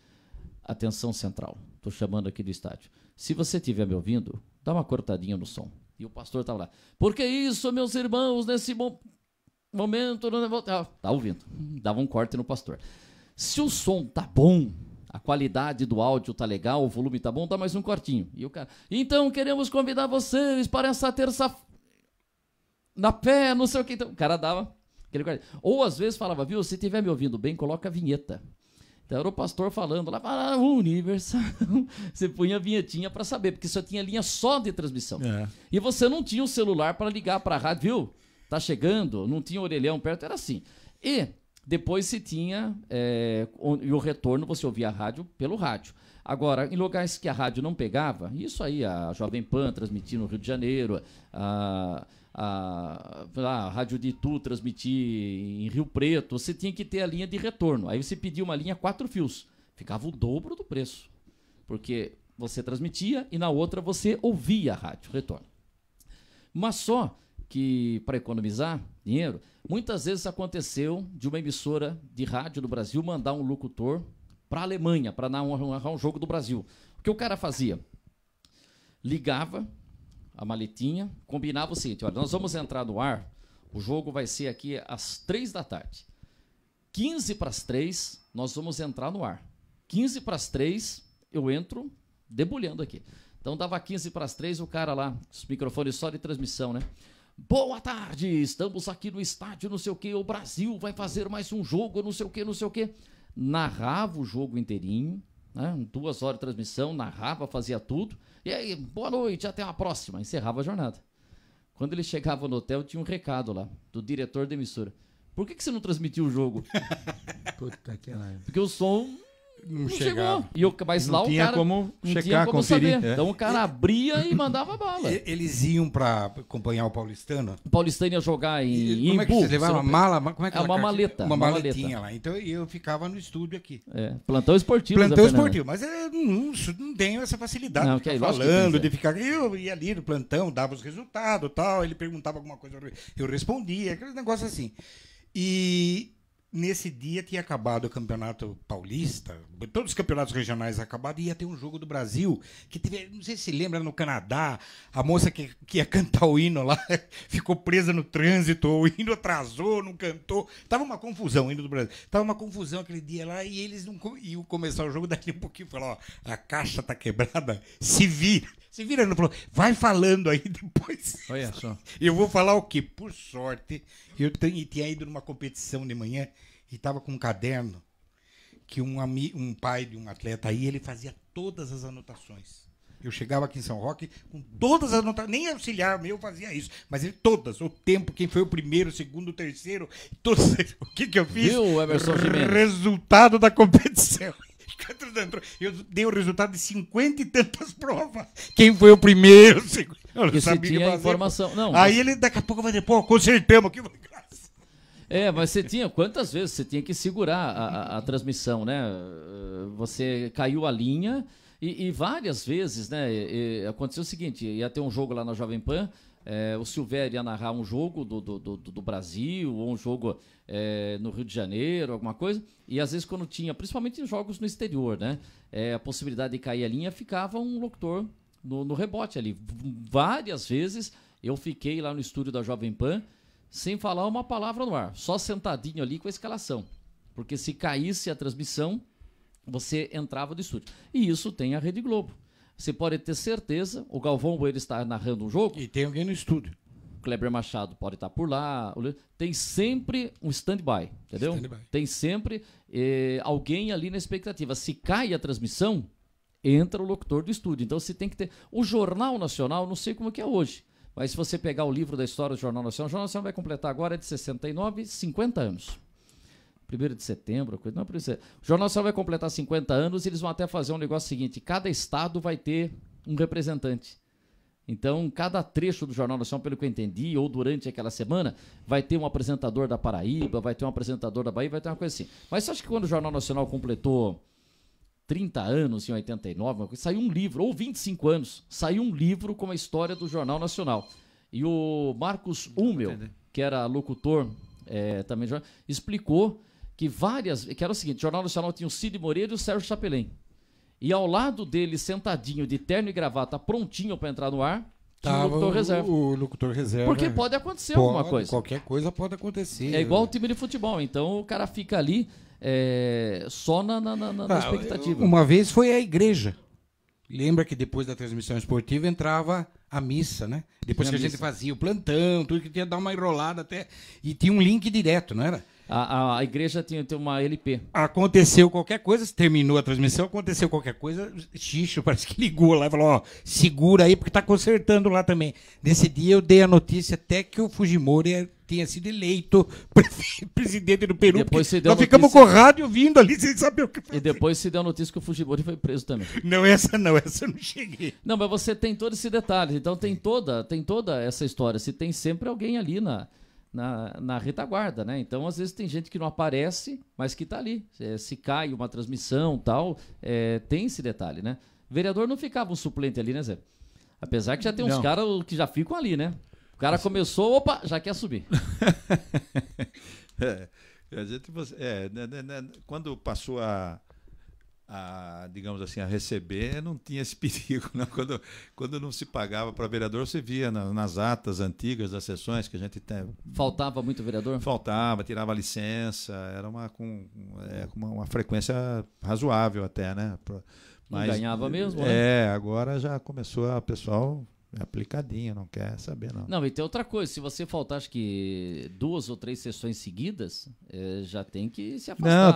atenção central, estou chamando aqui do estádio. Se você estiver me ouvindo, dá uma cortadinha no som. E o pastor estava lá. Porque isso, meus irmãos, nesse momento... Tá ouvindo. Dava um corte no pastor. Se o som tá bom, a qualidade do áudio tá legal, o volume tá bom, dá mais um cortinho. E o cara... Então, queremos convidar vocês para essa terça... Na pé, não sei o que. Então, o cara dava aquele corte. Ou, às vezes, falava, viu, se estiver me ouvindo bem, coloca a vinheta. Então era o pastor falando lá, Universal. Você punha a vinhetinha para saber, porque só tinha linha só de transmissão. E você não tinha o celular para ligar para a rádio, viu? Tá chegando, não tinha orelhão perto, era assim. E depois se tinha, e o retorno você ouvia a rádio pelo rádio. Agora, em lugares que a rádio não pegava, isso aí, a Jovem Pan transmitia no Rio de Janeiro, a Rádio de Itu transmitir em Rio Preto, você tinha que ter a linha de retorno. Aí você pedia uma linha 4 fios, ficava o dobro do preço, porque você transmitia e na outra você ouvia a rádio, retorno. Mas só que, para economizar dinheiro, muitas vezes aconteceu de uma emissora de rádio do Brasil mandar um locutor para a Alemanha, para narrar um jogo do Brasil. O que o cara fazia? Ligava a maletinha, combinava o seguinte: olha, nós vamos entrar no ar, o jogo vai ser aqui às 3 da tarde. 15 para as 3, nós vamos entrar no ar. 15 para as 3, eu entro debulhando aqui. Então dava 15 para as 3, o cara lá, os microfones só de transmissão, né? Boa tarde, estamos aqui no estádio, não sei o que, o Brasil vai fazer mais um jogo, não sei o que, não sei o que. Narrava o jogo inteirinho, né? 2 horas de transmissão, narrava, fazia tudo. E aí, boa noite, até a próxima. Encerrava a jornada. Quando ele chegava no hotel, tinha um recado lá, do diretor da emissora. Por que você não transmitiu o jogo? Puta que lá. Porque o som não chegou. Mas não lá tinha o cara como não checar, tinha como conferir. saber. Então o cara abria e mandava bala. Eles iam para acompanhar o paulistano? O paulistano ia jogar em Como é que Imbu. você levava uma mala? Como é que uma maleta. Uma maletinha lá. Então eu ficava no estúdio aqui. Plantão esportivo. Plantão esportivo. Mas eu não tenho essa facilidade não, de ficar falando, de ficar... Eu ia ali no plantão, dava os resultados e tal. Ele perguntava alguma coisa, eu respondia. Aquele negócio assim. E... Nesse dia tinha acabado o Campeonato Paulista, todos os campeonatos regionais acabaram, e ia ter um jogo do Brasil, que teve, não sei se lembra, no Canadá, a moça que ia cantar o hino lá, ficou presa no trânsito, o hino atrasou, não cantou, tava uma confusão, o hino do Brasil, tava uma confusão aquele dia lá, e eles não iam começar o jogo, daqui um pouquinho falaram, ó, a caixa tá quebrada, se vira, não falou, vai falando aí depois. Olha só. Eu vou falar o quê? Por sorte, eu tinha ido numa competição de manhã e estava com um caderno que um pai de um atleta aí, ele fazia todas as anotações. Eu chegava aqui em São Roque com todas as anotações, nem auxiliar meu fazia isso, mas ele todas, o tempo, quem foi o primeiro, o segundo, o terceiro, todos, o que eu fiz? Viu, Emerson Gimenez? Resultado da competição. Eu dei o resultado de 50 e tantas provas. Quem foi o primeiro, o segundo. Eu não sabia tinha informação. Não, aí ele, daqui a pouco, vai dizer, pô, consertamos aqui. Mas você tinha, quantas vezes você tinha que segurar a transmissão, né? Você caiu a linha e várias vezes, né? Aconteceu o seguinte, ia ter um jogo lá na Jovem Pan, o Silvério ia narrar um jogo do Brasil, ou um jogo no Rio de Janeiro, alguma coisa, e às vezes quando tinha, principalmente em jogos no exterior, né? A possibilidade de cair a linha, ficava um locutor no rebote ali. Várias vezes eu fiquei lá no estúdio da Jovem Pan sem falar uma palavra no ar, só sentadinho ali com a escalação. Porque se caísse a transmissão, você entrava do estúdio. E isso tem a Rede Globo. Você pode ter certeza, o Galvão Bueno está narrando um jogo. E tem alguém no estúdio. O Kleber Machado pode estar por lá. Tem sempre um stand-by, entendeu? Tem sempre alguém ali na expectativa. Se cai a transmissão, entra o locutor do estúdio. Então você tem que ter... O Jornal Nacional, não sei como que é hoje, mas se você pegar o livro da história do Jornal Nacional, o Jornal Nacional vai completar agora de 69, 50 anos. 1º de setembro, não, por isso. O Jornal Nacional vai completar 50 anos e eles vão até fazer um negócio seguinte, cada estado vai ter um representante. Então, cada trecho do Jornal Nacional, pelo que eu entendi, ou durante aquela semana, vai ter um apresentador da Paraíba, vai ter um apresentador da Bahia, vai ter uma coisa assim. Mas você acha que quando o Jornal Nacional completou 30 anos, em 89, saiu um livro, ou 25 anos, saiu um livro com a história do Jornal Nacional. E o Marcos Hummel, que era locutor também, explicou que que era o seguinte, o Jornal Nacional tinha o Cid Moreira e o Sérgio Chapelin. E ao lado dele, sentadinho, de terno e gravata, prontinho para entrar no ar, tinha o locutor reserva. O locutor reserva. Porque pode acontecer alguma coisa. Qualquer coisa pode acontecer. É igual o time de futebol, então o cara fica ali só na expectativa. Uma vez foi a igreja. Lembra que depois da transmissão esportiva entrava a missa, né? Depois que a gente fazia o plantão, tudo que tinha que dar uma enrolada até. E tinha um link direto, não era? A igreja tinha uma LP. Aconteceu qualquer coisa, terminou a transmissão, aconteceu qualquer coisa, Xixo parece que ligou lá e falou, ó, segura aí porque tá consertando lá também. Nesse dia eu dei a notícia até que o Fujimori tinha sido eleito presidente do Peru. Nós ficamos com o rádio ouvindo ali sem saber o que fazer. E depois se deu a notícia que o Fujimori foi preso também. Não, essa eu não cheguei. Não, mas você tem todo esse detalhe, então tem toda essa história. Se tem sempre alguém ali na retaguarda, né? Então, às vezes tem gente que não aparece, mas que está ali. Se cai uma transmissão tal, tem esse detalhe, né? O vereador não ficava um suplente ali, né, Zé? Apesar que já tem uns caras que já ficam ali, né? O cara começou, opa, já quer subir. Quando passou digamos assim, a receber, não tinha esse perigo. Não? Quando não se pagava para vereador, você via nas atas antigas das sessões que a gente tem. Faltava muito vereador? Faltava, tirava licença, era com uma frequência razoável até, né? Mas, não ganhava mesmo, né? Agora já começou a pessoal aplicadinho, não quer saber, não. Não, e tem outra coisa, se você faltar, acho que 2 ou 3 sessões seguidas, já tem que se afastar. Não,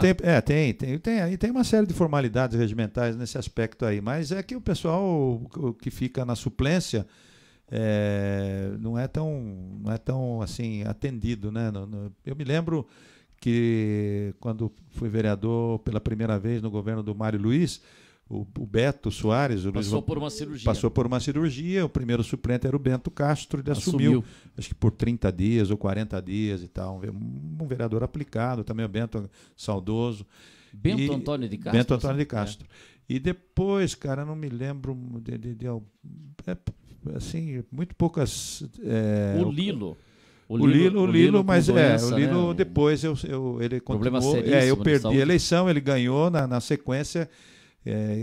tem uma série de formalidades regimentais nesse aspecto aí, mas é que o pessoal que fica na suplência não é tão assim atendido, né? Eu me lembro que quando fui vereador pela primeira vez no governo do Mário Luiz, o Beto Soares passou por uma cirurgia. Passou por uma cirurgia, o primeiro suplente era o Bento Castro, ele assumiu acho que por 30 dias ou 40 dias e tal. Um vereador aplicado, também o Bento saudoso. Bento Antônio de Castro? Bento Antônio de Castro. E depois, cara, não me lembro assim, muito poucas... O Lilo. O Lilo, mas doença, o Lilo, né? Depois ele continuou. Eu perdi a eleição, ele ganhou na sequência.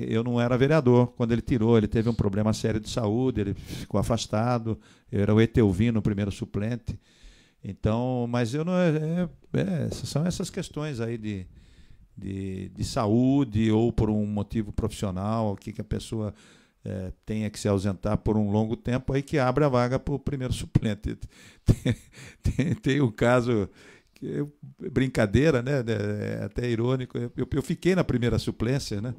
Eu não era vereador quando ele tirou, ele teve um problema sério de saúde, ele ficou afastado, eu era o Etelvino, o primeiro suplente. Então, mas eu não. São essas questões aí de saúde ou por um motivo profissional, que a pessoa tenha que se ausentar por um longo tempo, aí que abre a vaga para o primeiro suplente. Tem um caso. Brincadeira, né? Até irônico. Eu fiquei na primeira suplência, né?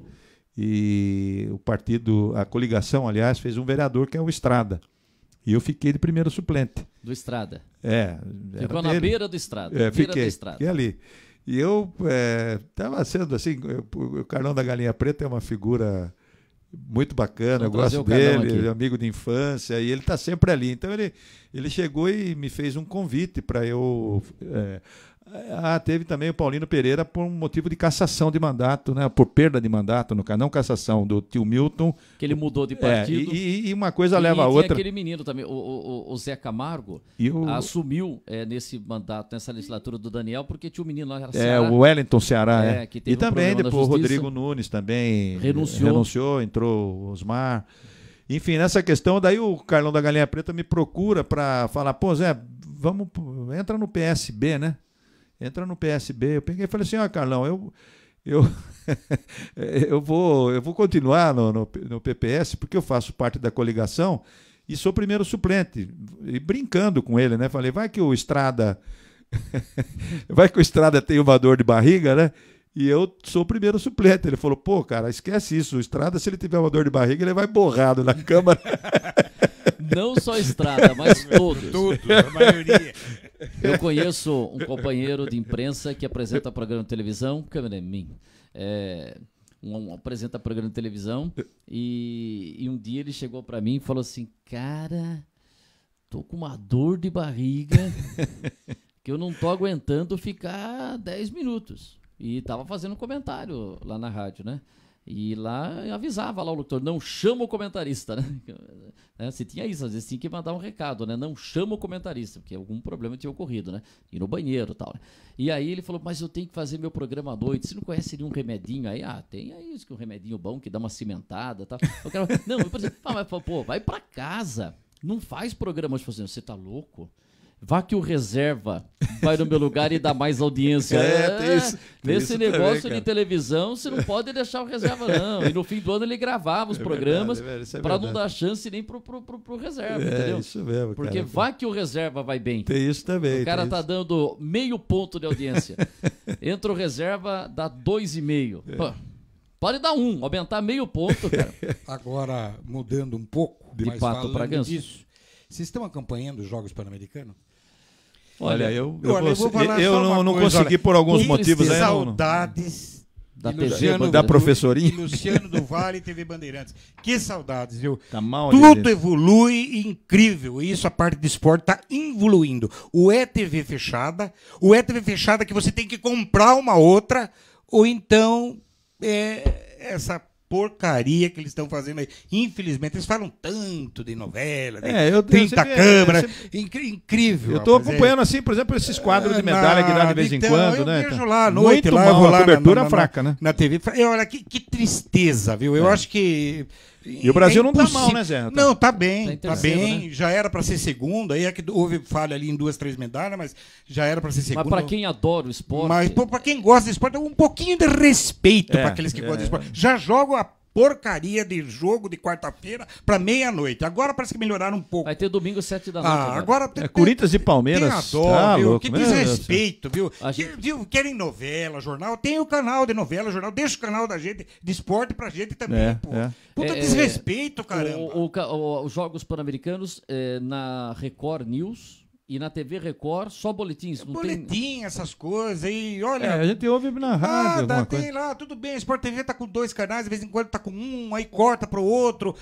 E o partido, a coligação, aliás, fez um vereador que é o Estrada. E eu fiquei de primeiro suplente. Do Estrada? Ficou na beira do Estrada. Fiquei ali. E eu estava sendo assim, o Carlão da Galinha Preta é uma figura muito bacana, eu gosto dele, ele é amigo de infância, e ele está sempre ali. Então ele chegou e me fez um convite para eu Teve também o Paulino Pereira por um motivo de cassação de mandato, né? Por perda de mandato, não cassação, do tio Milton. Que ele mudou de partido. E uma coisa leva a outra. E aquele menino também, o Zé Camargo, assumiu nesse mandato, nessa legislatura do Daniel, porque tinha um menino lá, era Ceará. O Wellington Ceará, que teve e também depois o Rodrigo Nunes também renunciou, entrou o Osmar. Enfim, nessa questão, daí o Carlão da Galinha Preta me procura para falar, pô, Zé, entra no PSB, né? Entra no PSB. Eu peguei e falei assim, Carlão, eu vou continuar no PPS porque eu faço parte da coligação e sou primeiro suplente. E brincando com ele, né? Falei, vai que o Estrada tem uma dor de barriga, né? E eu sou o primeiro suplente. Ele falou, pô, cara, esquece isso. O Estrada, se ele tiver uma dor de barriga, ele vai borrado na Câmara. Não só Estrada, mas todos. Todos, a maioria. Eu conheço um companheiro de imprensa que apresenta programa de televisão, câmera em mim. Apresenta programa de televisão e um dia ele chegou para mim e falou assim, cara, tô com uma dor de barriga que eu não tô aguentando ficar 10 minutos. E tava fazendo um comentário lá na rádio, né? E lá avisava lá o locutor, não chama o comentarista, né? Se tinha isso, às vezes tinha que mandar um recado, né? Não chama o comentarista, porque algum problema tinha ocorrido, né? Ir no banheiro e tal, né? E aí ele falou, mas eu tenho que fazer meu programa à noite, você não conhece nenhum remedinho aí? Tem aí um remedinho bom que dá uma cimentada e tal. Eu quero... Não, por exemplo, mas pô, vai pra casa, não faz programa hoje, você tá louco? Vá que o reserva vai no meu lugar e dá mais audiência. Tem isso, nesse negócio também, de televisão, você não pode deixar o reserva, não. E no fim do ano ele gravava os programas para não dar chance nem pro reserva, entendeu? Isso mesmo, porque cara. Vá que o reserva vai bem. Tem isso também. O cara tá dando meio ponto de audiência. Entra o reserva, dá 2,5. Pô, pode dar 1, aumentar meio ponto, cara. Agora, mudando um pouco, de pato para ganso. Disso, vocês estão acompanhando os Jogos Pan-Americanos? Olha, eu não coisa, consegui por alguns motivos aí. Saudades da professorinha. E Luciano do Vale e TV Bandeirantes. Que saudades, viu? Tá mal, tudo evolui, incrível. Isso, a parte de esporte está evoluindo. O ETV fechada que você tem que comprar uma outra, ou então essa porcaria que eles estão fazendo aí. Infelizmente, eles falam tanto de novela, de 30 câmeras. Incrível. Eu estou acompanhando, assim, por exemplo, esses quadros de medalha que dá de vez em quando, né? Eu vejo lá à noite, lá, eu vou lá cobertura fraca, né? Na TV. E olha, que tristeza, viu? Eu acho que... E o Brasil não tá mal, né, Zé? Não, tá bem, tá bem. Né? Já era para ser segunda, aí é que houve falha ali em 2, 3 medalhas, mas já era para ser segunda. Mas para quem adora o esporte... Mas para quem gosta de esporte, um pouquinho de respeito para aqueles que gostam de esporte. Já jogam a porcaria de jogo de quarta-feira para meia-noite. Agora parece que melhoraram um pouco. Vai ter domingo 7 da noite. Agora Corinthians e Palmeiras. Tem a dó, viu? Que desrespeito, viu? Querem novela, jornal. Tem o canal de novela, jornal. Deixa o canal da gente, de esporte pra gente também, pô. Puta desrespeito, caramba. Os Jogos Pan-Americanos na Record News e na TV Record, só boletins. Não boletim, essas coisas aí, olha... a gente ouve na rádio, tem lá, tudo bem, a Sport TV tá com 2 canais, de vez em quando tá com um, aí corta pro outro,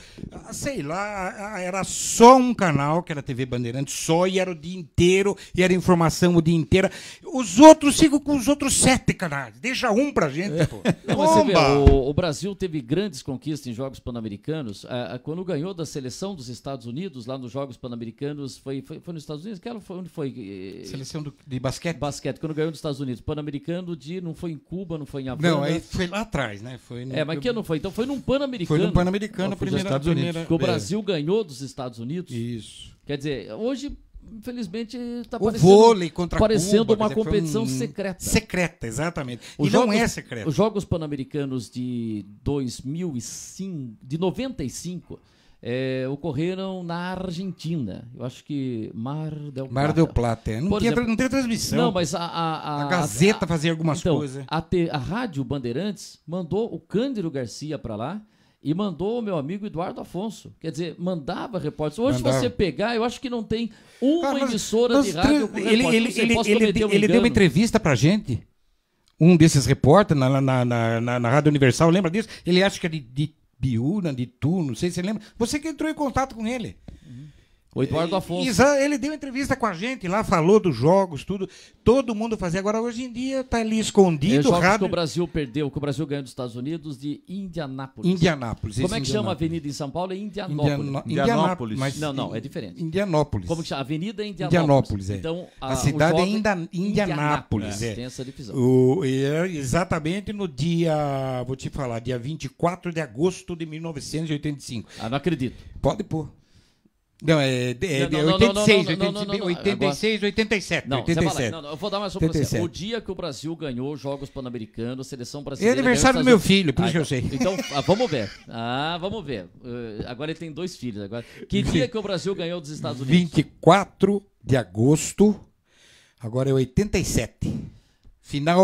sei lá, era só um canal, que era a TV Bandeirantes, só, e era o dia inteiro, e era informação o dia inteiro. Os outros ficam com os outros 7 canais, deixa um pra gente, pô. Não, mas você vê, o Brasil teve grandes conquistas em Jogos Pan-Americanos, quando ganhou da seleção dos Estados Unidos, lá nos Jogos Pan-Americanos, foi nos Estados Unidos, onde foi? Seleção de basquete? Basquete, quando ganhou nos Estados Unidos. Pan-americano não foi em Cuba, não foi em Havana. Não, aí foi lá atrás, né? Mas que não foi? Então foi num Pan-americano. Foi num Pan-americano, primeira. Que o Brasil ganhou dos Estados Unidos. Isso. Quer dizer, hoje, infelizmente, está vôlei contra parecendo Cuba, uma competição secreta. Secreta, exatamente. Não é secreta. Os Jogos Pan-Americanos de 2005, de 95... ocorreram na Argentina. Eu acho que Mar del Plata. Mar del Plata. Não tem transmissão. Não, mas a Gazeta fazia algumas coisas. A Rádio Bandeirantes mandou o Cândido Garcia para lá e mandou o meu amigo Eduardo Afonso. Quer dizer, mandava repórteres. Hoje, se você pegar, eu acho que não tem uma emissora de rádio com repórteres. Ele deu uma entrevista pra gente, um desses repórteres na Rádio Universal, lembra disso? Ele acha que é de Biúna, de Tu, não sei se você lembra. Você que entrou em contato com ele. O Eduardo Afonso. Ele deu entrevista com a gente lá, falou dos jogos, tudo. Todo mundo fazia. Agora, hoje em dia, tá ali escondido. Jogos que o Brasil perdeu, que o Brasil ganhou dos Estados Unidos de Indianápolis. Como é que chama a avenida em São Paulo? É Indianópolis. Indianópolis. Mas, não, é diferente. Indianópolis. Como que chama? Avenida Indianópolis. É. Então, a cidade é Indianápolis. É. Tem essa divisão. Exatamente no dia, vou te falar, dia 24 de agosto de 1985. Não acredito. Pode pôr. Não, é 86, 87. Não, 87. Eu vou dar mais uma pra você. O dia que o Brasil ganhou os Jogos Pan-Americanos, a seleção É brasileira... aniversário do meu filho, por isso que eu sei. Então, vamos ver. Vamos ver. Agora ele tem 2 filhos. Agora. Que dia que o Brasil ganhou dos Estados Unidos? 24 de agosto, agora é 87.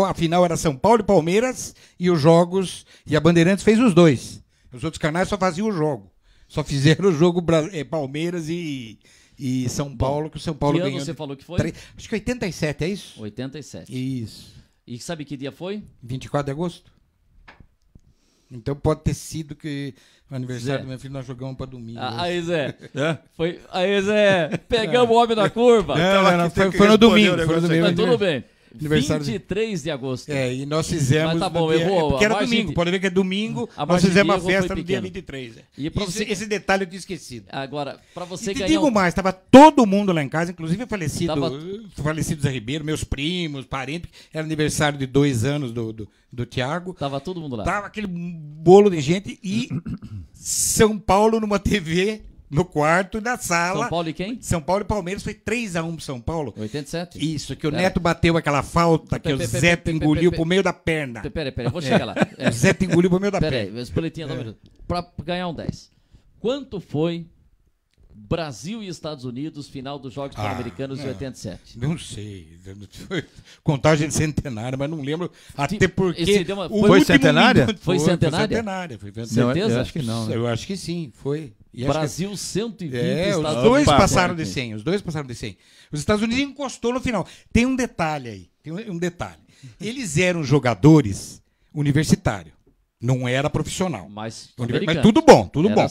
A final era São Paulo e Palmeiras, e os jogos... E a Bandeirantes fez os 2. Os outros canais só faziam o jogo. Só fizeram o jogo Palmeiras e São Paulo, que o São Paulo ganhou. Que ano você falou que foi? Acho que 87, é isso? 87. Isso. E sabe que dia foi? 24 de agosto. Então pode ter sido que o aniversário Zé. do meu filho nós jogamos para domingo. Aí, Zé. Aí, Zé. Pegamos o homem na curva. Não, foi no domingo. Mas tudo bem. Aniversário 23 de agosto. E nós fizemos... Mas tá bom, errou. Porque era domingo, pode ver que é domingo, nós fizemos uma festa no dia 23. Esse detalhe eu tinha esquecido. Agora, para você ganhar... digo mais, estava todo mundo lá em casa, inclusive o falecido Zé Ribeiro, meus primos, parentes, era aniversário de 2 anos do Thiago. Tava todo mundo lá. Tava aquele bolo de gente e São Paulo numa TV... No quarto da sala. São Paulo e quem? São Paulo e Palmeiras, foi 3-1 pro São Paulo. 87? Isso, que o Neto bateu aquela falta que o Zé engoliu pro meio da perna. Peraí, eu vou chegar lá. O Zé engoliu pro meio da perna. Peraí, os boletins pra ganhar um 10. Quanto foi Brasil e Estados Unidos, final dos Jogos Pan-Americanos de 87? Não sei. Contagem de centenária, mas não lembro. Até porque. Foi centenária? Foi centenária? Certeza? Eu acho que não. Né? Eu acho que sim, foi. Brasil 120, Estados Unidos. Os dois passaram de 100. Os Estados Unidos encostou no final. Tem um detalhe aí. Eles eram jogadores universitários. Não era profissional. Mas tudo bom, tudo bom.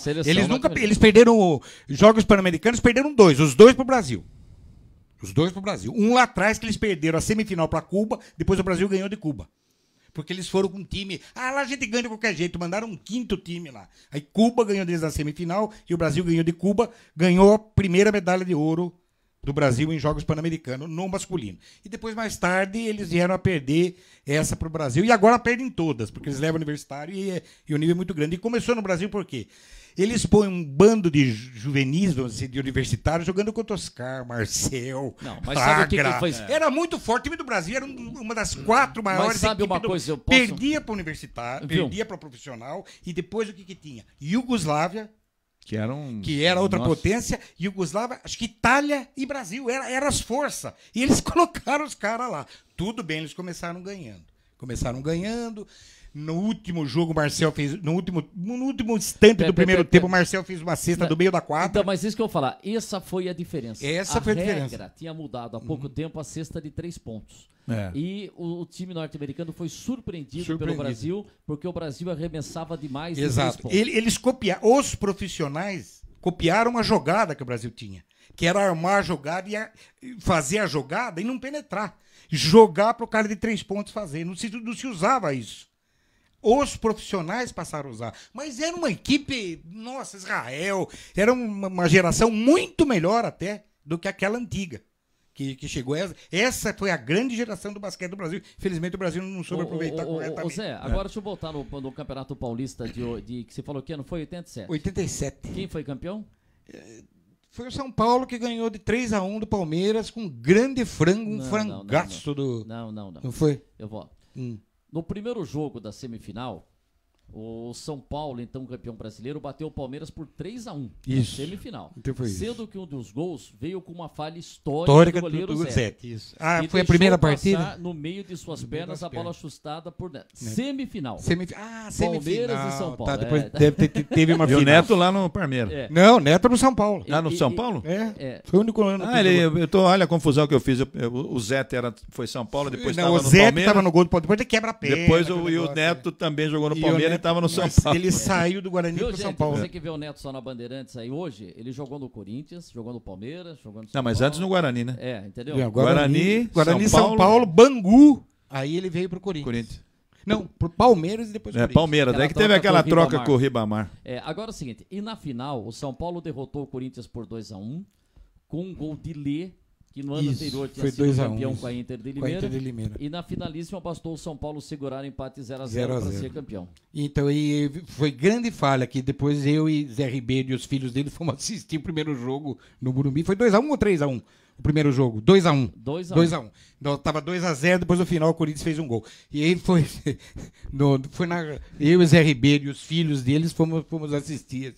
Eles perderam Jogos Pan-Americanos, perderam 2. Os 2 pro Brasil. Um lá atrás que eles perderam a semifinal para Cuba, depois o Brasil ganhou de Cuba. Porque eles foram com um time... lá a gente ganha de qualquer jeito. Mandaram um 5º time lá. Aí Cuba ganhou desde a semifinal e o Brasil ganhou de Cuba. Ganhou a primeira medalha de ouro do Brasil em Jogos Pan-Americanos no masculino. E depois, mais tarde, eles vieram a perder essa para o Brasil. E agora perdem todas, porque eles levam o universitário e o nível é muito grande. E começou no Brasil por quê? Eles põem um bando de juvenis, de universitários, jogando contra Oscar, Marcel, mas sabe o que foi? Era muito forte. O time do Brasil era uma das 4 maiores. Mas sabe uma coisa? Perdia para o universitário, perdia para o profissional. E depois o que tinha? Iugoslávia, que era outra potência, Iugoslávia, acho que Itália e Brasil. Eram as forças. E eles colocaram os caras lá. Tudo bem, eles começaram ganhando. No último jogo, o Marcel fez. No último instante do primeiro tempo, o Marcel fez uma cesta do meio da quadra. Então, mas isso que eu vou falar. Essa foi a diferença. A regra tinha mudado há pouco tempo a cesta de 3 pontos. E o time norte-americano foi surpreendido pelo Brasil, porque o Brasil arremessava demais. Exato. Eles copiaram. Os profissionais copiaram a jogada que o Brasil tinha. Que era armar a jogada e fazer a jogada e não penetrar. Jogar para o cara de 3 pontos fazer. Não se usava isso. Os profissionais passaram a usar. Mas era uma equipe, nossa, Israel, era uma geração muito melhor até do que aquela antiga que chegou. Essa foi a grande geração do basquete do Brasil. Infelizmente o Brasil não soube aproveitar corretamente. Zé, agora deixa eu voltar no Campeonato Paulista que você falou que ano foi 87. 87. Quem foi campeão? Foi o São Paulo que ganhou de 3-1 do Palmeiras com um grande frango, frangaço do... Não foi? Eu vou... No primeiro jogo da semifinal, o São Paulo, então campeão brasileiro, bateu o Palmeiras por 3-1 na semifinal. Então foi sendo que um dos gols veio com uma falha histórica do goleiro Zé. Isso. Foi a primeira partida? No meio de suas pernas, a bola ajustada por Neto. Semifinal. Semifinal. Palmeiras e São Paulo. Tá, depois teve uma final. E o Neto lá no Palmeiras. Não, Neto no São Paulo. No São Paulo? Foi o único ano. Olha a confusão que eu fiz. O Zé foi São Paulo, depois estava no Palmeiras. O Zé estava no gol do Palmeiras, depois ele quebra a perna. Depois o Neto também jogou no Palmeiras estava no São Mas Paulo. ele saiu do Guarani Viu, para São gente, Paulo. você que vê o Neto só na Bandeirantes aí hoje, ele jogou no Corinthians, jogou no Palmeiras, jogou no São Não, mas Paulo. antes no Guarani, né? É, entendeu? Guarani, São Paulo, Bangu. Aí ele veio pro Corinthians. Corinthians. Não, pro Palmeiras e depois pro Corinthians. Palmeiras, daí que teve aquela troca com o Ribamar. Agora é o seguinte, e na final, o São Paulo derrotou o Corinthians por 2-1, com um gol de Lê, que no ano anterior tinha foi sido 2-1, campeão com a Inter de Limeira. Limeira. E na finalíssima bastou o São Paulo segurar o empate 0-0 0 a para 0. ser campeão. Então, e foi grande falha que depois eu e Zé Ribeiro e os filhos dele fomos assistir o primeiro jogo no Morumbi. Foi 2-1 ou 3-1 o primeiro jogo? 2-1. 2-1. Então tava 2-0, depois no final o Corinthians fez um gol. E aí foi, eu e Zé Ribeiro e os filhos deles fomos assistir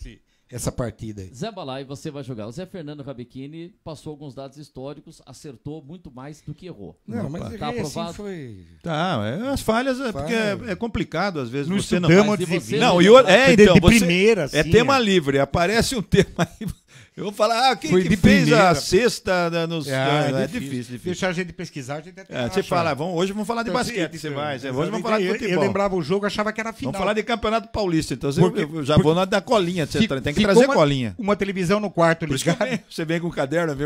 essa partida aí. Zé Balai, você vai jogar. O Zé Fernando Rabechini passou alguns dados históricos, acertou muito mais do que errou. Não, mas tá aprovado. assim foi... Tá, as falhas porque é complicado às vezes. Não Você estudamos de de você Não, então, então, de primeira, é assim, tema livre, aparece um tema aí. Eu vou falar, quem Foi que de fez primeira. a sexta nos... É difícil. Deixar a gente pesquisar, a gente até Você fala, hoje vamos falar de basquete, você vai. Hoje vamos falar de futebol. Eu lembrava o jogo, achava que era final. Vamos falar de Campeonato Paulista, então eu já porque vou na da colinha, você tem que ficou trazer colinha. Uma televisão no quarto Por isso que ligada. você vem com o caderno,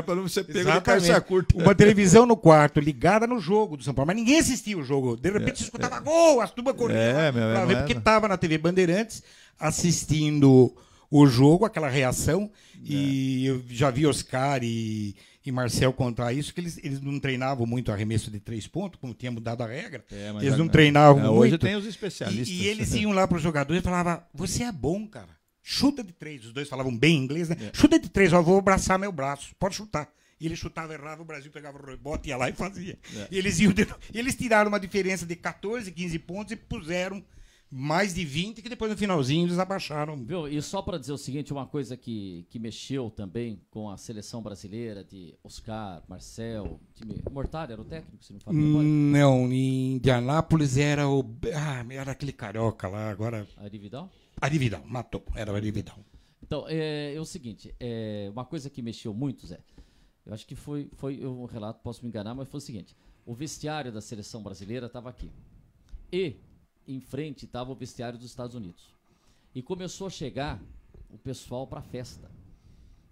para não ser pego de Exatamente. calça curta. Uma televisão no quarto ligada no jogo do São Paulo, mas ninguém assistia o jogo. De repente você escutava gol, as tubas corriam pra ver, porque tava na TV Bandeirantes assistindo o jogo, aquela reação, e eu já vi Oscar e Marcel contar isso, que eles não treinavam muito arremesso de 3 pontos, como tinha mudado a regra. Eles não treinavam muito. Hoje tem os especialistas. E eles iam lá para os jogadores e falavam, você é bom, cara. Chuta de 3. Os dois falavam bem inglês, né? Chuta de 3, eu vou abraçar meu braço. Pode chutar. E ele chutava, errava, o Brasil pegava o rebote, ia lá e fazia. E eles tiraram uma diferença de 14, 15 pontos e puseram mais de 20, que depois no finalzinho eles abaixaram. Viu? E só para dizer o seguinte, uma coisa que mexeu também com a seleção brasileira de Oscar, Marcel, time Mortari era o técnico, se não fala memória? Não, em Indianápolis era era aquele carioca lá, agora... Ari Vidal? Ari Vidal, matou, era o Ari Vidal. Então, é o seguinte, uma coisa que mexeu muito, Zé, eu acho que foi um relato, posso me enganar, mas foi o seguinte, o vestiário da seleção brasileira estava aqui. E em frente estava o vestiário dos Estados Unidos. E começou a chegar o pessoal para festa.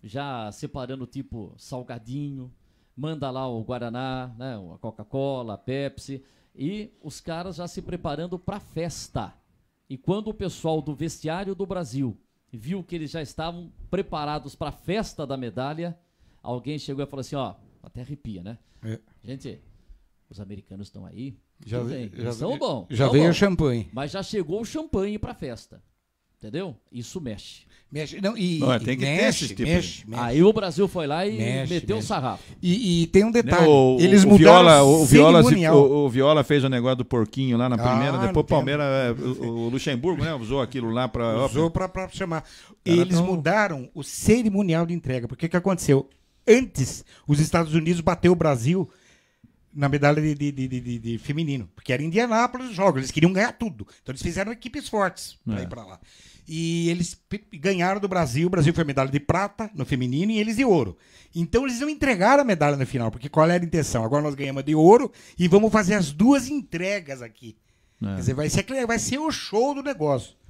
Já separando tipo salgadinho, manda lá o Guaraná, né, a Coca-Cola, a Pepsi, e os caras já se preparando para festa. E quando o pessoal do vestiário do Brasil viu que eles já estavam preparados para a festa da medalha, alguém chegou e falou assim, ó, até arrepia, né? Gente, os americanos estão aí, são bons. Já veio o champanhe. Mas já chegou o champanhe pra festa. Entendeu? Isso mexe. Não, tem que ter esse tipo. Mexe. Aí o Brasil foi lá e meteu o sarrafo. E tem um detalhe. Eles mudaram o Viola fez o negócio do porquinho lá na primeira, depois o Palmeiras, o Luxemburgo, né, usou aquilo lá para... Usou para chamar. Eles mudaram o cerimonial de entrega. Porque o que aconteceu? Antes, os Estados Unidos bateu o Brasil na medalha de feminino, porque era em Indianápolis os jogos, eles queriam ganhar tudo. Então eles fizeram equipes fortes para ir para lá. E eles ganharam do Brasil, o Brasil foi medalha de prata no feminino e eles de ouro. Então eles não entregaram a medalha no final, porque qual era a intenção? Agora nós ganhamos de ouro e vamos fazer as duas entregas aqui. Quer dizer, vai ser o show do negócio.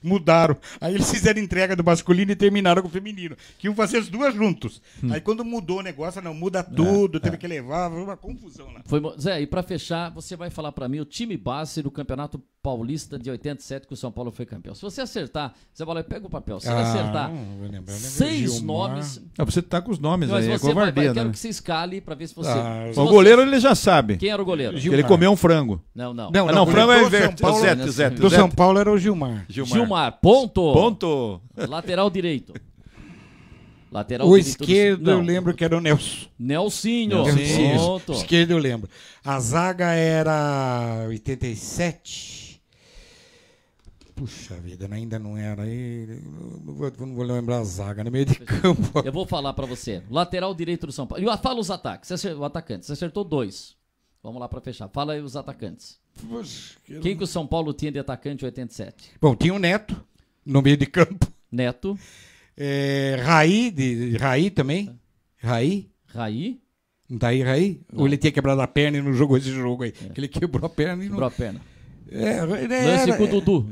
Mudaram. Aí eles fizeram entrega do masculino e terminaram com o feminino. Que iam fazer as duas juntos. Aí quando mudou o negócio, não, muda tudo, teve que levar, foi uma confusão lá. Zé, e pra fechar, você vai falar pra mim o time base do Campeonato Paulista de 87 que o São Paulo foi campeão. Se você acertar, Zé Bola, pega o papel. Se você acertar lembro, 6 nomes... Você tá com os nomes Mas aí, é você covardia, quero né? que você escale pra ver se você... O goleiro ele já sabe. Quem era o goleiro? Ele comeu um frango. Não. Não, frango é o Zé. Do São Paulo era o Gilmar. Gilmar, ponto. Lateral direito. O esquerdo eu lembro que era o Nelsinho. Ponto. O esquerdo eu lembro. A zaga era 87. Puxa vida, ainda não era. Não vou lembrar a zaga, no meio de campo. Eu vou falar pra você. Lateral direito do São Paulo. Fala os ataques. O atacante. Você acertou 2. Vamos lá pra fechar. Fala aí os atacantes. Quem que o São Paulo tinha de atacante em 87? Bom, tinha o Neto no meio de campo. Neto. Raí também. Raí? Não tá aí Raí? Ou ele tinha quebrado a perna e não jogou esse jogo aí? Que ele quebrou a perna e não... Quebrou a perna. Lance com o Dudu.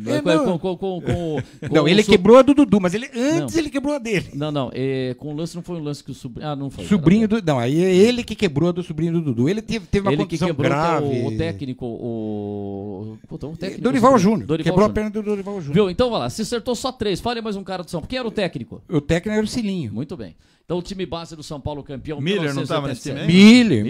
Não, ele quebrou a do Dudu, mas ele quebrou a dele. Não, com o lance não foi um lance que o sobrinho... Ah, não foi. Sobrinho do... Não, aí é ele que quebrou a do sobrinho do Dudu. Ele teve uma Ele que contusão quebrou grave. o técnico, o técnico... Dorival Júnior. Dorival Quebrou Júnior. a perna do Dorival Júnior. Viu? Então vai lá, se acertou só 3, fale mais um cara do São Paulo. Quem era o técnico? O técnico era o Cilinho. Muito bem. Então o time base do São Paulo campeão... Miller não estava nesse time aí? Miller.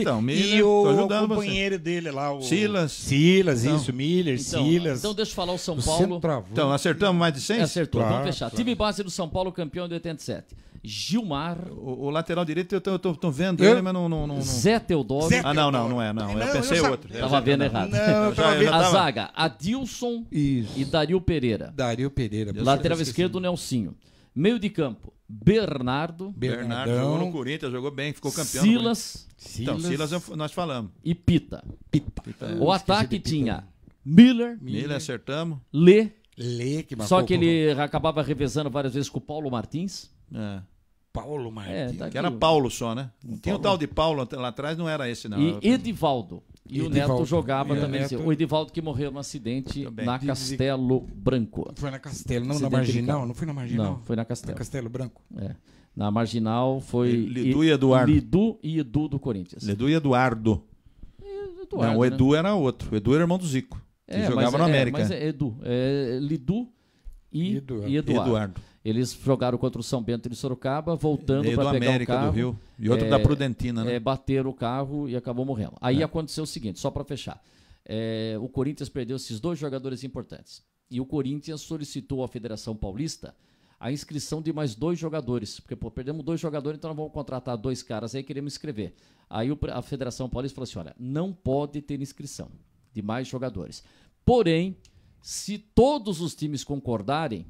Então, Miller, E tô o ajudando companheiro dele lá, o... Silas. Então, isso, Miller, Silas. Então deixa eu falar o São O Paulo... centroavante. Então, acertamos mais de 6? Acertou, Claro, vamos fechar. claro. Time base do São Paulo campeão de 87. Gilmar, O lateral direito, eu tô vendo ele, mas não... Zé Teodoro... Zé- Ah, não é. Não, eu Não, pensei eu já- outro. Tava vendo errado. Não, eu tava já vendo. A tava- zaga, Adilson Isso. e Dario Pereira. Dario Pereira. Lateral esquerdo, Nelsinho. Meio de campo, Bernardo, Bernardo jogou no Corinthians, jogou bem, ficou campeão. Silas Então, Silas nós falamos. e Pita. Pita. O ataque tinha Miller, Miller acertamos. Lê, Lê, que só que ele acabava revezando várias vezes com o Paulo Martins. É. Paulo Martins. Tá aqui. Que era Paulo só, né? Tinha o tal de Paulo lá atrás, não era esse, não. E Edivaldo. E o Edivaldo. Neto jogava E o também. Neto- O Edivaldo que morreu no acidente Também. na Castelo Branco. Foi na Castelo, não na Acidente de Marginal. carro. Não foi na Marginal? Não, foi na Na Castelo. Castelo Branco. É. Na Marginal foi Lidu e Eduardo. Lidu e Edu do Corinthians. Edu e Eduardo. Eduardo, Não, o né? Edu era outro. O Edu era irmão do Zico. Que jogava no América. Mas é Edu. É Lidu e Eduardo. Eduardo. Eles jogaram contra o São Bento de Sorocaba, voltando E do para pegar América o carro. do Rio. E outro da Prudentina, né? Bateram o carro e acabou morrendo. Aí aconteceu o seguinte, só para fechar. O Corinthians perdeu esses 2 jogadores importantes. E o Corinthians solicitou à Federação Paulista a inscrição de mais 2 jogadores. Porque, perdemos 2 jogadores, então nós vamos contratar 2 caras aí, queremos inscrever. Aí a Federação Paulista falou assim, olha, não pode ter inscrição de mais jogadores. Porém, se todos os times concordarem,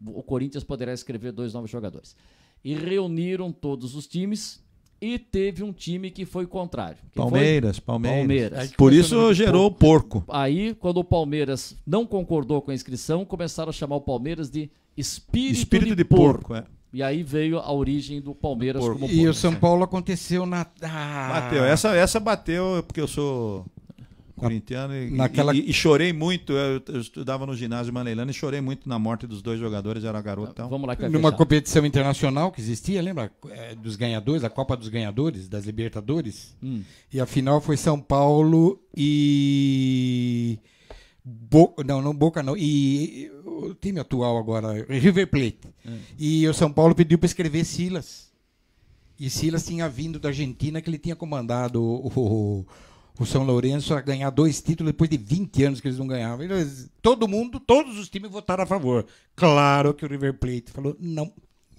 o Corinthians poderá inscrever 2 novos jogadores. E reuniram todos os times e teve um time que foi contrário. Quem Palmeiras. foi? Palmeiras. Por isso gerou o porco. Aí, quando o Palmeiras não concordou com a inscrição, começaram a chamar o Palmeiras de Espírito de porco, é. E aí veio a origem do Palmeiras Porco. como E porco. o São Paulo aconteceu na... Bateu. Essa bateu porque eu sou corintiano e chorei muito. Eu estudava no ginásio Maneilano e chorei muito na morte dos 2 jogadores, era garoto e tal. Vamos lá que vai Numa fechar. competição internacional que existia, lembra? Dos ganhadores, a Copa dos Ganhadores, das Libertadores. E a final foi São Paulo e... Boca não. E o time atual agora, River Plate. E o São Paulo pediu para escrever Silas. E Silas tinha vindo da Argentina, que ele tinha comandado o São Lourenço a ganhar 2 títulos depois de 20 anos que eles não ganhavam. Todos os times votaram a favor. Claro que o River Plate falou não.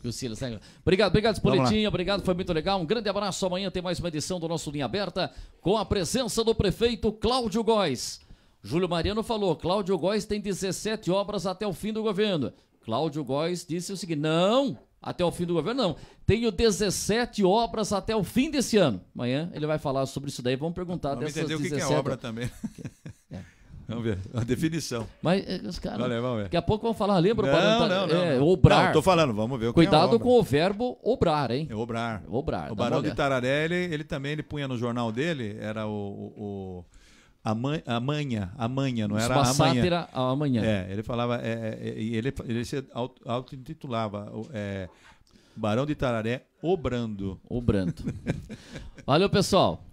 O Silas, né? Obrigado, Espoletinho. Obrigado, foi muito legal. Um grande abraço. Amanhã tem mais uma edição do nosso Linha Aberta com a presença do prefeito Cláudio Góes. Júlio Mariano falou, Cláudio Góes tem 17 obras até o fim do governo. Cláudio Góes disse o seguinte, não, até o fim do governo não, tenho 17 obras até o fim desse ano. Amanhã ele vai falar sobre isso daí, vamos perguntar Vamos dessas entender 17... o que é obra também. Vamos ver, a definição. Mas os caras, Vamos ver. daqui a pouco vão falar, lembra? Não. Obrar. Não, tô falando, vamos ver o Cuidado que é obra. com o verbo obrar, hein? É obrar. Obrar. O Barão de Tararé, ele também punha no jornal dele, era a manha, não era uma a manha. sátira amanhã. Ele falava, e ele se auto-intitulava Barão de Tararé Obrando. Obrando. Valeu, pessoal.